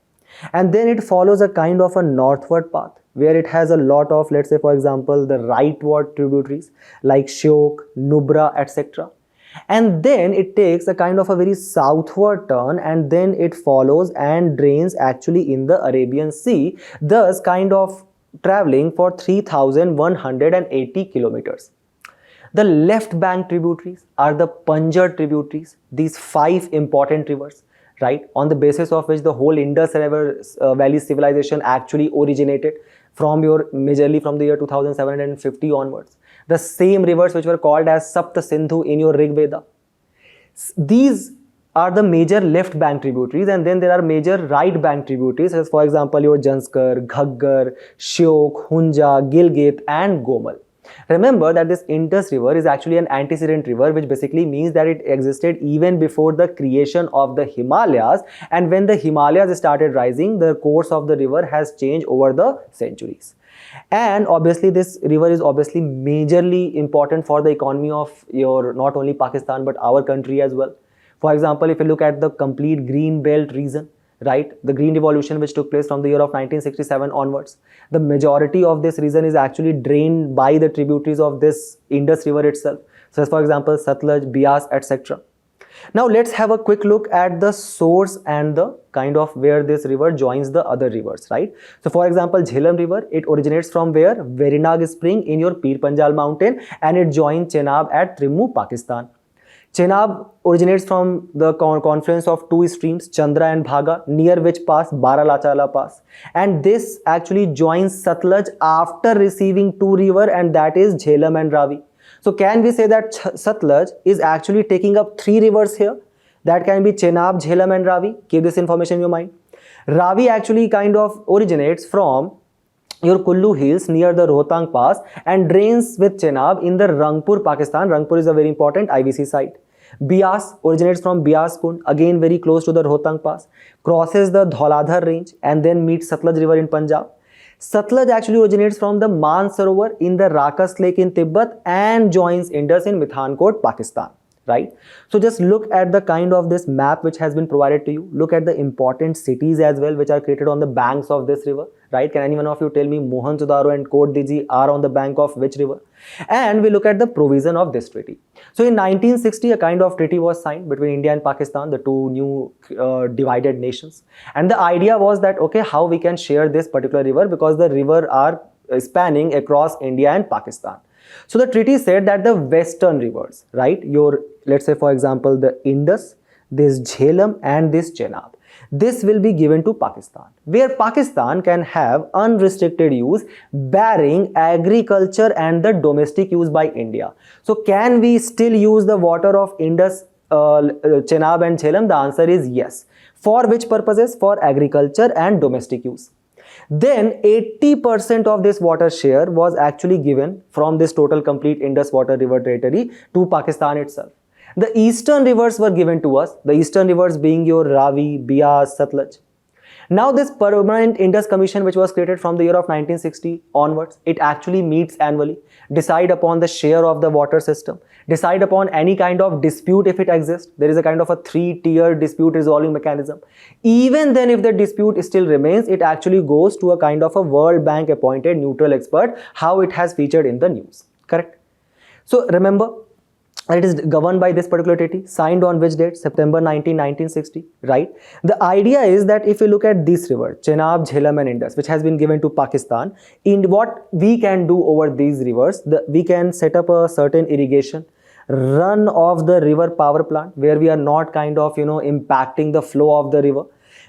And then it follows a kind of a northward path where it has a lot of, let's say for example, the rightward tributaries like Shyok, Nubra, etc. And then it takes a kind of a very southward turn, and then it follows and drains actually in the Arabian Sea, thus kind of traveling for 3,180 kilometers. The left bank tributaries are the Panjab tributaries, these 5 important rivers, right, on the basis of which the whole Indus River Valley civilization actually originated from majorly from the year 2750 onwards. The same rivers which were called as Sapta Sindhu in your Rig Veda. These are the major left bank tributaries, and then there are major right bank tributaries, as for example your Janskar, Ghaggar, Shyok, Hunja, Gilgit and Gomal. Remember that this Indus River is actually an antecedent river, which basically means that it existed even before the creation of the Himalayas, and when the Himalayas started rising, the course of the river has changed over the centuries. And obviously this river is obviously majorly important for the economy of your not only Pakistan but our country as well. For example, if you look at the complete green belt region, right, the green revolution which took place from the year of 1967 onwards, the majority of this region is actually drained by the tributaries of this Indus River itself. So as for example Satluj, Bias, etc. Now let's have a quick look at the source and the kind of where this river joins the other rivers, right? So for example, Jhelum River, it originates from where? Verinag Spring in your Pir Panjal mountain, and it joins Chenab at Trimmu, Pakistan. Chenab originates from the confluence of 2 streams, Chandra and Bhaga, near which pass Baralachala Pass. And this actually joins Satluj after receiving 2 rivers, and that is Jhelum and Ravi. So can we say that Satluj is actually taking up 3 rivers here? That can be Chenab, Jhelum and Ravi. Keep this information in your mind. Ravi actually kind of originates from your Kullu Hills near the Rohtang Pass and drains with Chenab in the Rangpur, Pakistan. Rangpur is a very important IVC site. Bias originates from Bias Kund, again very close to the Rohtang Pass, crosses the Dhauladhar range and then meets Satluj River in Punjab. Satluj actually originates from the Mansarovar in the Rakas Lake in Tibet and joins Indus in Mithankot, Pakistan, right? So just look at the kind of this map which has been provided to you. Look at the important cities as well which are created on the banks of this river, right? Can anyone of you tell me Mohan Sudaro and Kot Diji are on the bank of which river? And we look at the provision of this treaty. So in 1960, a kind of treaty was signed between India and Pakistan, the 2 new divided nations. And the idea was that, okay, how we can share this particular river, because the river are spanning across India and Pakistan. So the treaty said that the western rivers, right, your, let's say for example, the Indus, this Jhelum and this Chenab, this will be given to Pakistan, where Pakistan can have unrestricted use barring agriculture and the domestic use by India. So can we still use the water of Indus, Chenab and Jhelum? The answer is yes. For which purposes? For agriculture and domestic use. Then 80% of this water share was actually given from this total complete Indus water river territory to Pakistan itself. The eastern rivers were given to us, the eastern rivers being your Ravi, Bias, Satluj. Now this permanent Indus Commission which was created from the year of 1960 onwards, it actually meets annually, decide upon the share of the water system, decide upon any kind of dispute if it exists. There is a kind of a 3-tier dispute resolving mechanism. Even then if the dispute still remains, it actually goes to a kind of a World Bank appointed neutral expert, how it has featured in the news, correct? So remember, it is governed by this particular treaty, signed on which date? September 19, 1960, right? The idea is that if you look at this river, Chenab, Jhelum and Indus, which has been given to Pakistan, in what we can do over these rivers, we can set up a certain irrigation, run of the river power plant, where we are not kind of, impacting the flow of the river.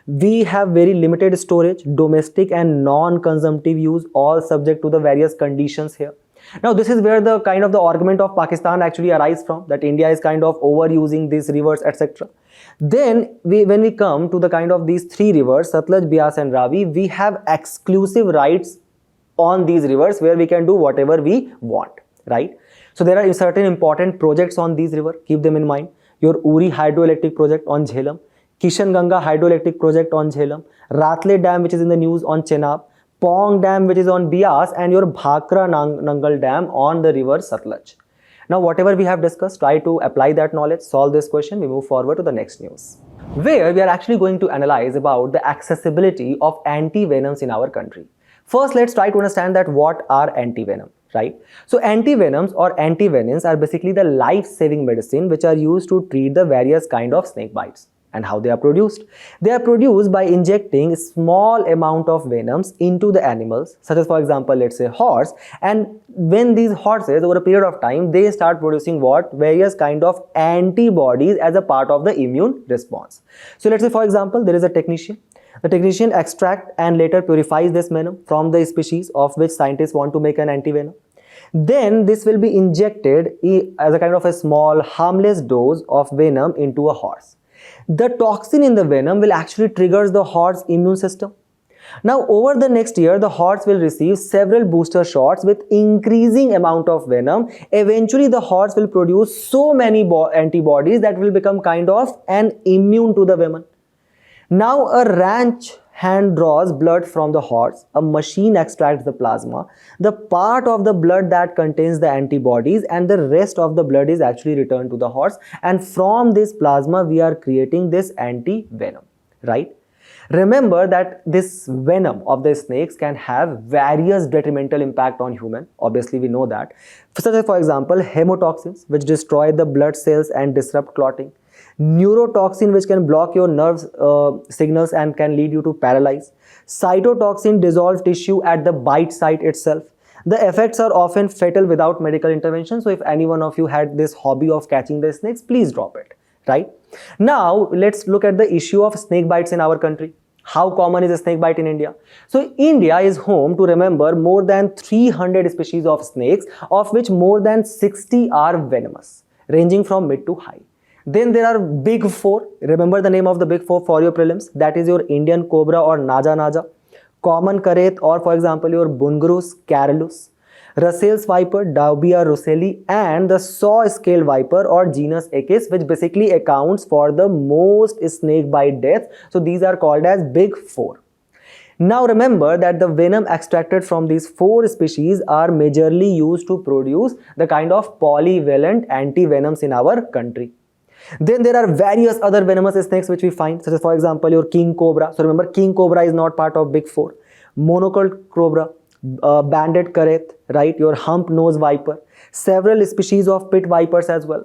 We have very limited storage, domestic and non-consumptive use, all subject to the various conditions here. Now this is where the kind of the argument of Pakistan actually arises from, that India is kind of overusing these rivers, etc. Then when we come to the kind of these 3 rivers, Satluj, Bias and Ravi, we have exclusive rights on these rivers where we can do whatever we want, right? So there are certain important projects on these rivers, keep them in mind. Your Uri hydroelectric project on Jhelum, Kishan Ganga hydroelectric project on Jhelum, Ratle Dam which is in the news on Chenab, Pong Dam, which is on Bias, and your Bhakra Nangal Dam on the river Satluj. Now, whatever we have discussed, try to apply that knowledge, solve this question. We move forward to the next news, where we are actually going to analyze about the accessibility of anti-venoms in our country. First, let's try to understand that what are anti-venom, right? So anti-venoms or anti-venins are basically the life-saving medicine which are used to treat the various kind of snake bites. And how they are produced? They are produced by injecting small amount of venoms into the animals, such as for example, let's say horse, and when these horses over a period of time, they start producing what? Various kind of antibodies as a part of the immune response. So let's say for example, there is a technician. The technician extracts and later purifies this venom from the species of which scientists want to make an antivenom. Then this will be injected as a kind of a small harmless dose of venom into a horse. The toxin in the venom will actually trigger the horse's immune system. Now, over the next year, the horse will receive several booster shots with increasing amount of venom. Eventually, the horse will produce so many antibodies that will become kind of an immune to the venom. Now, a ranch hand draws blood from the horse, a machine extracts the plasma, the part of the blood that contains the antibodies, and the rest of the blood is actually returned to the horse, and from this plasma we are creating this anti-venom, right? Remember that this venom of the snakes can have various detrimental impact on human. Obviously, we know that. Such as for example, hemotoxins, which destroy the blood cells and disrupt clotting. Neurotoxin, which can block your nerves signals and can lead you to paralyze. Cytotoxin dissolve tissue at the bite site itself. The effects are often fatal without medical intervention. So if any one of you had this hobby of catching the snakes, please drop it, right? Now let's look at the issue of snake bites in our country. How common is a snake bite in India? So India is home to remember more than 300 species of snakes, of which more than 60 are venomous, ranging from mid to high. Then there are big four. Remember the name of the big four for your prelims. That is your Indian cobra or Naja Naja, common karet, or for example your Bungarus carolus, Russell's viper, Daubia russelli, and the saw scale viper or genus Achis, which basically accounts for the most snake bite deaths. So these are called as big four. Now remember that the venom extracted from these four species are majorly used to produce the kind of polyvalent anti-venoms in our country. Then there are various other venomous snakes which we find, such as for example your king cobra. So remember, king cobra is not part of big four. Monocled cobra, banded karet, right? Your hump nose viper, several species of pit vipers as well.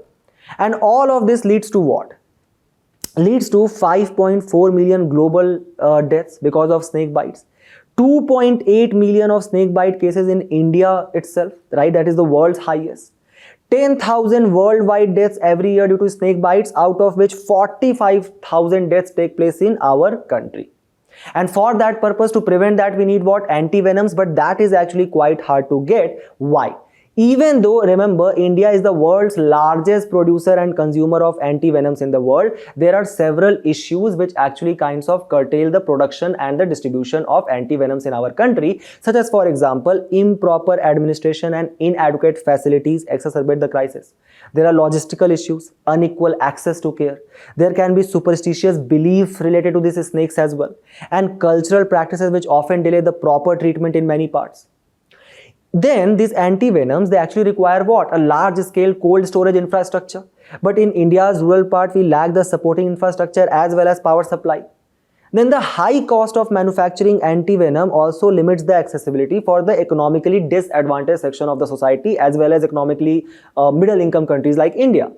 And all of this leads to what? Leads to 5.4 million global deaths because of snake bites. 2.8 million of snake bite cases in India itself, right? That is the world's highest. 10,000 worldwide deaths every year due to snake bites, out of which 45,000 deaths take place in our country. And for that purpose, to prevent that, we need what? Anti-venoms, but that is actually quite hard to get. Why? Even though, remember, India is the world's largest producer and consumer of anti-venoms in the world, there are several issues which actually kinds of curtail the production and the distribution of anti-venoms in our country, such as, for example, improper administration and inadequate facilities exacerbate the crisis. There are logistical issues, unequal access to care. There can be superstitious belief related to these snakes as well, and cultural practices which often delay the proper treatment in many parts. Then these anti-venoms, they actually require what? A large scale cold storage infrastructure. But in India's rural part, we lack the supporting infrastructure as well as power supply. Then the high cost of manufacturing anti-venom also limits the accessibility for the economically disadvantaged section of the society as well as economically middle income countries like India.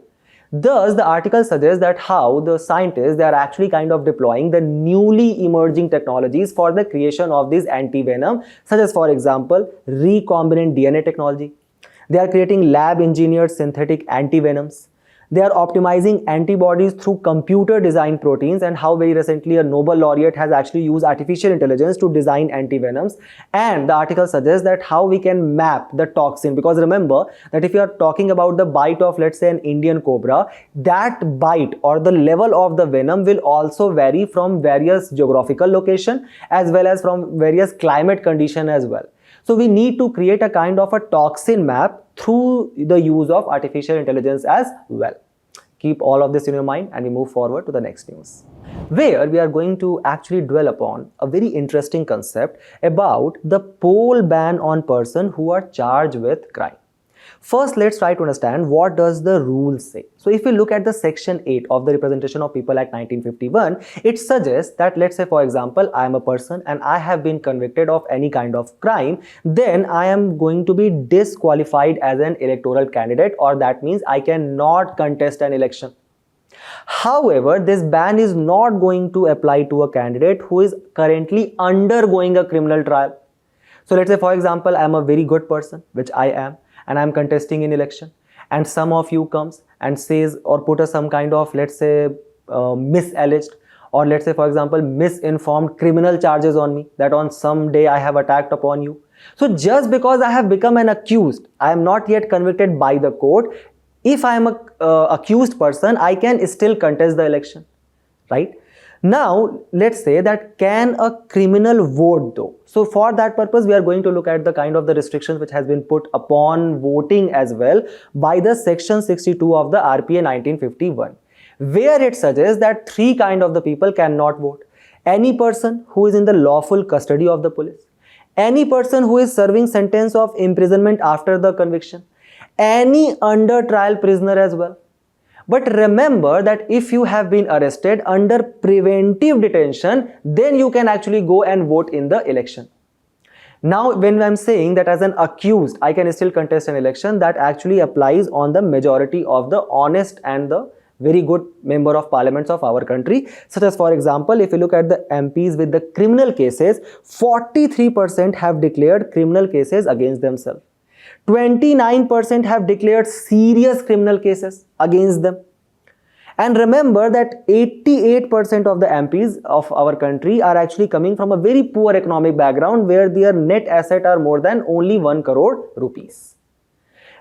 Thus, the article suggests that how the scientists, they are actually kind of deploying the newly emerging technologies for the creation of these anti-venom, such as for example, recombinant DNA technology. They are creating lab engineered synthetic anti-venoms. They are optimizing antibodies through computer designed proteins, and how very recently a Nobel laureate has actually used artificial intelligence to design antivenoms. And the article suggests that how we can map the toxin, because remember that if you are talking about the bite of, let's say, an Indian cobra, that bite or the level of the venom will also vary from various geographical location as well as from various climate condition as well. So we need to create a kind of a toxin map through the use of artificial intelligence as well. Keep all of this in your mind and we move forward to the next news, where we are going to actually dwell upon a very interesting concept about the poll ban on persons who are charged with crime. First, let's try to understand what does the rule say. So if we look at the section 8 of the Representation of People Act 1951, it suggests that, let's say for example, I am a person and I have been convicted of any kind of crime, then I am going to be disqualified as an electoral candidate, or that means I cannot contest an election. However, this ban is not going to apply to a candidate who is currently undergoing a criminal trial. So let's say for example, I am a very good person, which I am, and I am contesting in election, and some of you comes and says or put some kind of, let's say, misalleged, or let's say for example misinformed criminal charges on me, that on some day I have attacked upon you. So just because I have become an accused, I am not yet convicted by the court. If I am a accused person, I can still contest the election, right? Now, let's say that can a criminal vote though? So for that purpose, we are going to look at the kind of the restrictions which has been put upon voting as well by the section 62 of the RPA 1951, where it suggests that three kind of the people cannot vote. Any person who is in the lawful custody of the police, any person who is serving sentence of imprisonment after the conviction, any under trial prisoner as well. But remember that if you have been arrested under preventive detention, then you can actually go and vote in the election. Now, when I'm saying that as an accused, I can still contest an election, that actually applies on the majority of the honest and the very good member of parliaments of our country. Such as, for example, if you look at the MPs with the criminal cases, 43% have declared criminal cases against themselves. 29% have declared serious criminal cases against them. And remember that 88% of the MPs of our country are actually coming from a very poor economic background, where their net asset are more than only 1 crore rupees.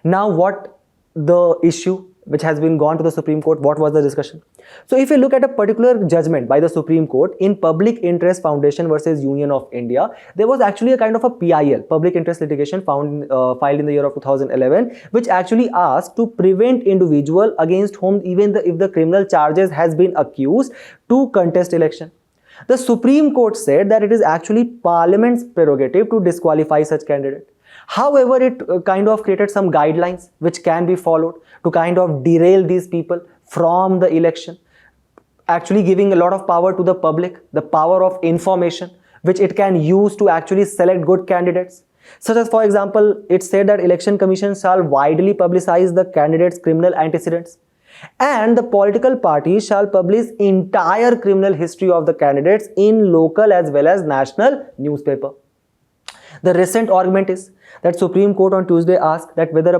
Now, what the issue which has been gone to the Supreme Court, what was the discussion? So if you look at a particular judgment by the Supreme Court in Public Interest Foundation versus Union of India, there was actually a kind of a PIL, public interest litigation, filed in the year of 2011, which actually asked to prevent individual against whom even if the criminal charges has been accused to contest election. The Supreme Court said that it is actually Parliament's prerogative to disqualify such candidate. However, it kind of created some guidelines which can be followed to kind of derail these people from the election, actually giving a lot of power to the public, the power of information, which it can use to actually select good candidates. Such as, for example, it said that election commission shall widely publicize the candidates' criminal antecedents, and the political parties shall publish entire criminal history of the candidates in local as well as national newspaper. The recent argument is that Supreme Court on Tuesday asked that whether a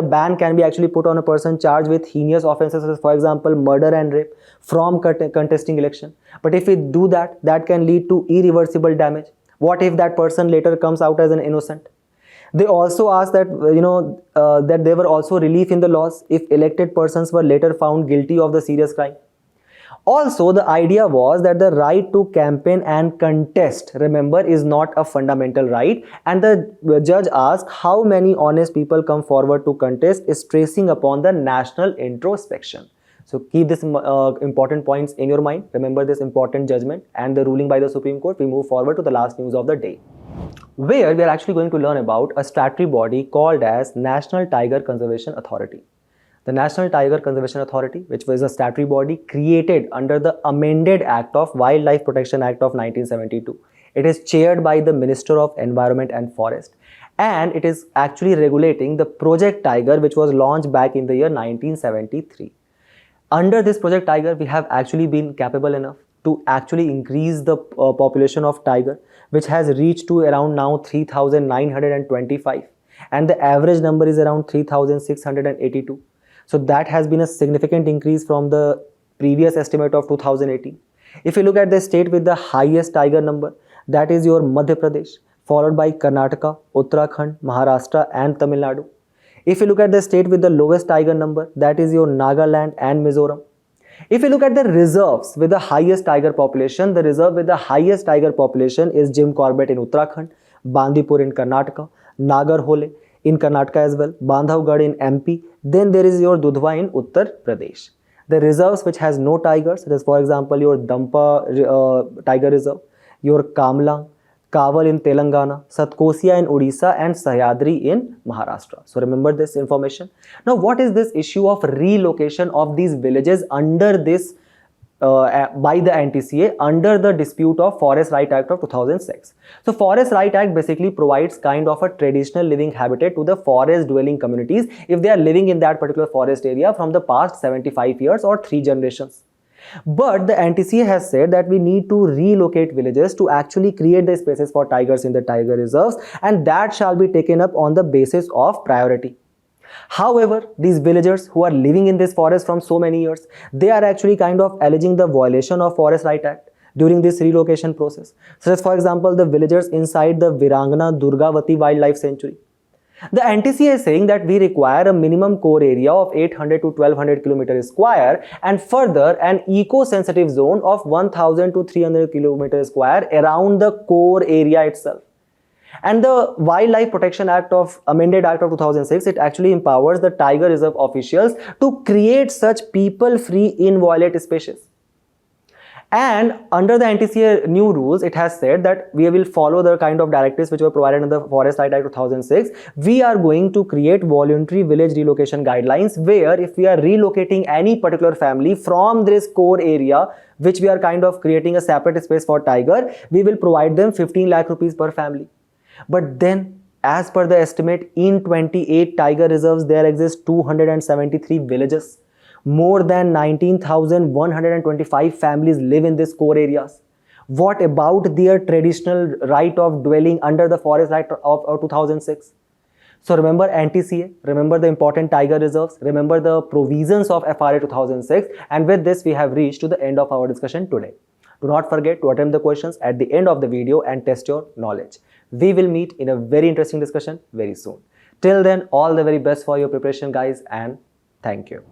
ban can be actually put on a person charged with heinous offences, as for example murder and rape, from contesting election. But if we do that, that can lead to irreversible damage. What if that person later comes out as an innocent? They also asked that that there were also relief in the laws if elected persons were later found guilty of the serious crime. Also, the idea was that the right to campaign and contest, remember, is not a fundamental right, and the judge asked how many honest people come forward to contest, stressing upon the national introspection. So keep this important points in your mind. Remember this important judgment and the ruling by the Supreme Court. We move forward to the last news of the day, where we are actually going to learn about a statutory body called as National Tiger Conservation Authority. The National Tiger Conservation Authority, which was a statutory body created under the amended Act of Wildlife Protection Act of 1972. It is chaired by the Minister of Environment and Forest, and it is actually regulating the Project Tiger, which was launched back in the year 1973. Under this Project Tiger, we have actually been capable enough to actually increase the population of tiger, which has reached to around now 3,925, and the average number is around 3,682. So that has been a significant increase from the previous estimate of 2018. If you look at the state with the highest tiger number, that is your Madhya Pradesh, followed by Karnataka, Uttarakhand, Maharashtra and Tamil Nadu. If you look at the state with the lowest tiger number, that is your Nagaland and Mizoram. If you look at the reserves with the highest tiger population, the reserve with the highest tiger population is Jim Corbett in Uttarakhand, Bandipur in Karnataka, Nagarhole in Karnataka as well, Bandhavgarh in MP, then there is your Dudhwa in Uttar Pradesh. The reserves which has no tigers, that is for example your Dampa Tiger Reserve, your Kamlang, Kaval in Telangana, Satkosia in Odisha and Sahyadri in Maharashtra. So remember this information. Now what is this issue of relocation of these villages under this by the NTCA under the dispute of Forest Right Act of 2006. So Forest Right Act basically provides kind of a traditional living habitat to the forest dwelling communities if they are living in that particular forest area from the past 75 years or 3 generations. But the NTCA has said that we need to relocate villages to actually create the spaces for tigers in the tiger reserves, and that shall be taken up on the basis of priority. However, these villagers who are living in this forest from so many years, they are actually kind of alleging the violation of Forest Right Act during this relocation process. Such as for example, the villagers inside the Virangana Durgavati Wildlife Sanctuary. The NTCA is saying that we require a minimum core area of 800 to 1200 km square and further an eco-sensitive zone of 1000 to 300 km square around the core area itself. And the Wildlife Protection Act of Amended Act of 2006, it actually empowers the tiger reserve officials to create such people-free inviolate species. And under the NTCA new rules, it has said that we will follow the kind of directives which were provided in the Forest Right Act 2006. We are going to create voluntary village relocation guidelines where if we are relocating any particular family from this core area, which we are kind of creating a separate space for tiger, we will provide them 15 lakh rupees per family. But then, as per the estimate, in 28 tiger reserves, there exist 273 villages. More than 19,125 families live in these core areas. What about their traditional right of dwelling under the Forest Act of 2006? So remember NTCA, remember the important tiger reserves, remember the provisions of FRA 2006, and with this we have reached to the end of our discussion today. Do not forget to attempt the questions at the end of the video and test your knowledge. We will meet in a very interesting discussion very soon. Till then, all the very best for your preparation guys, and thank you.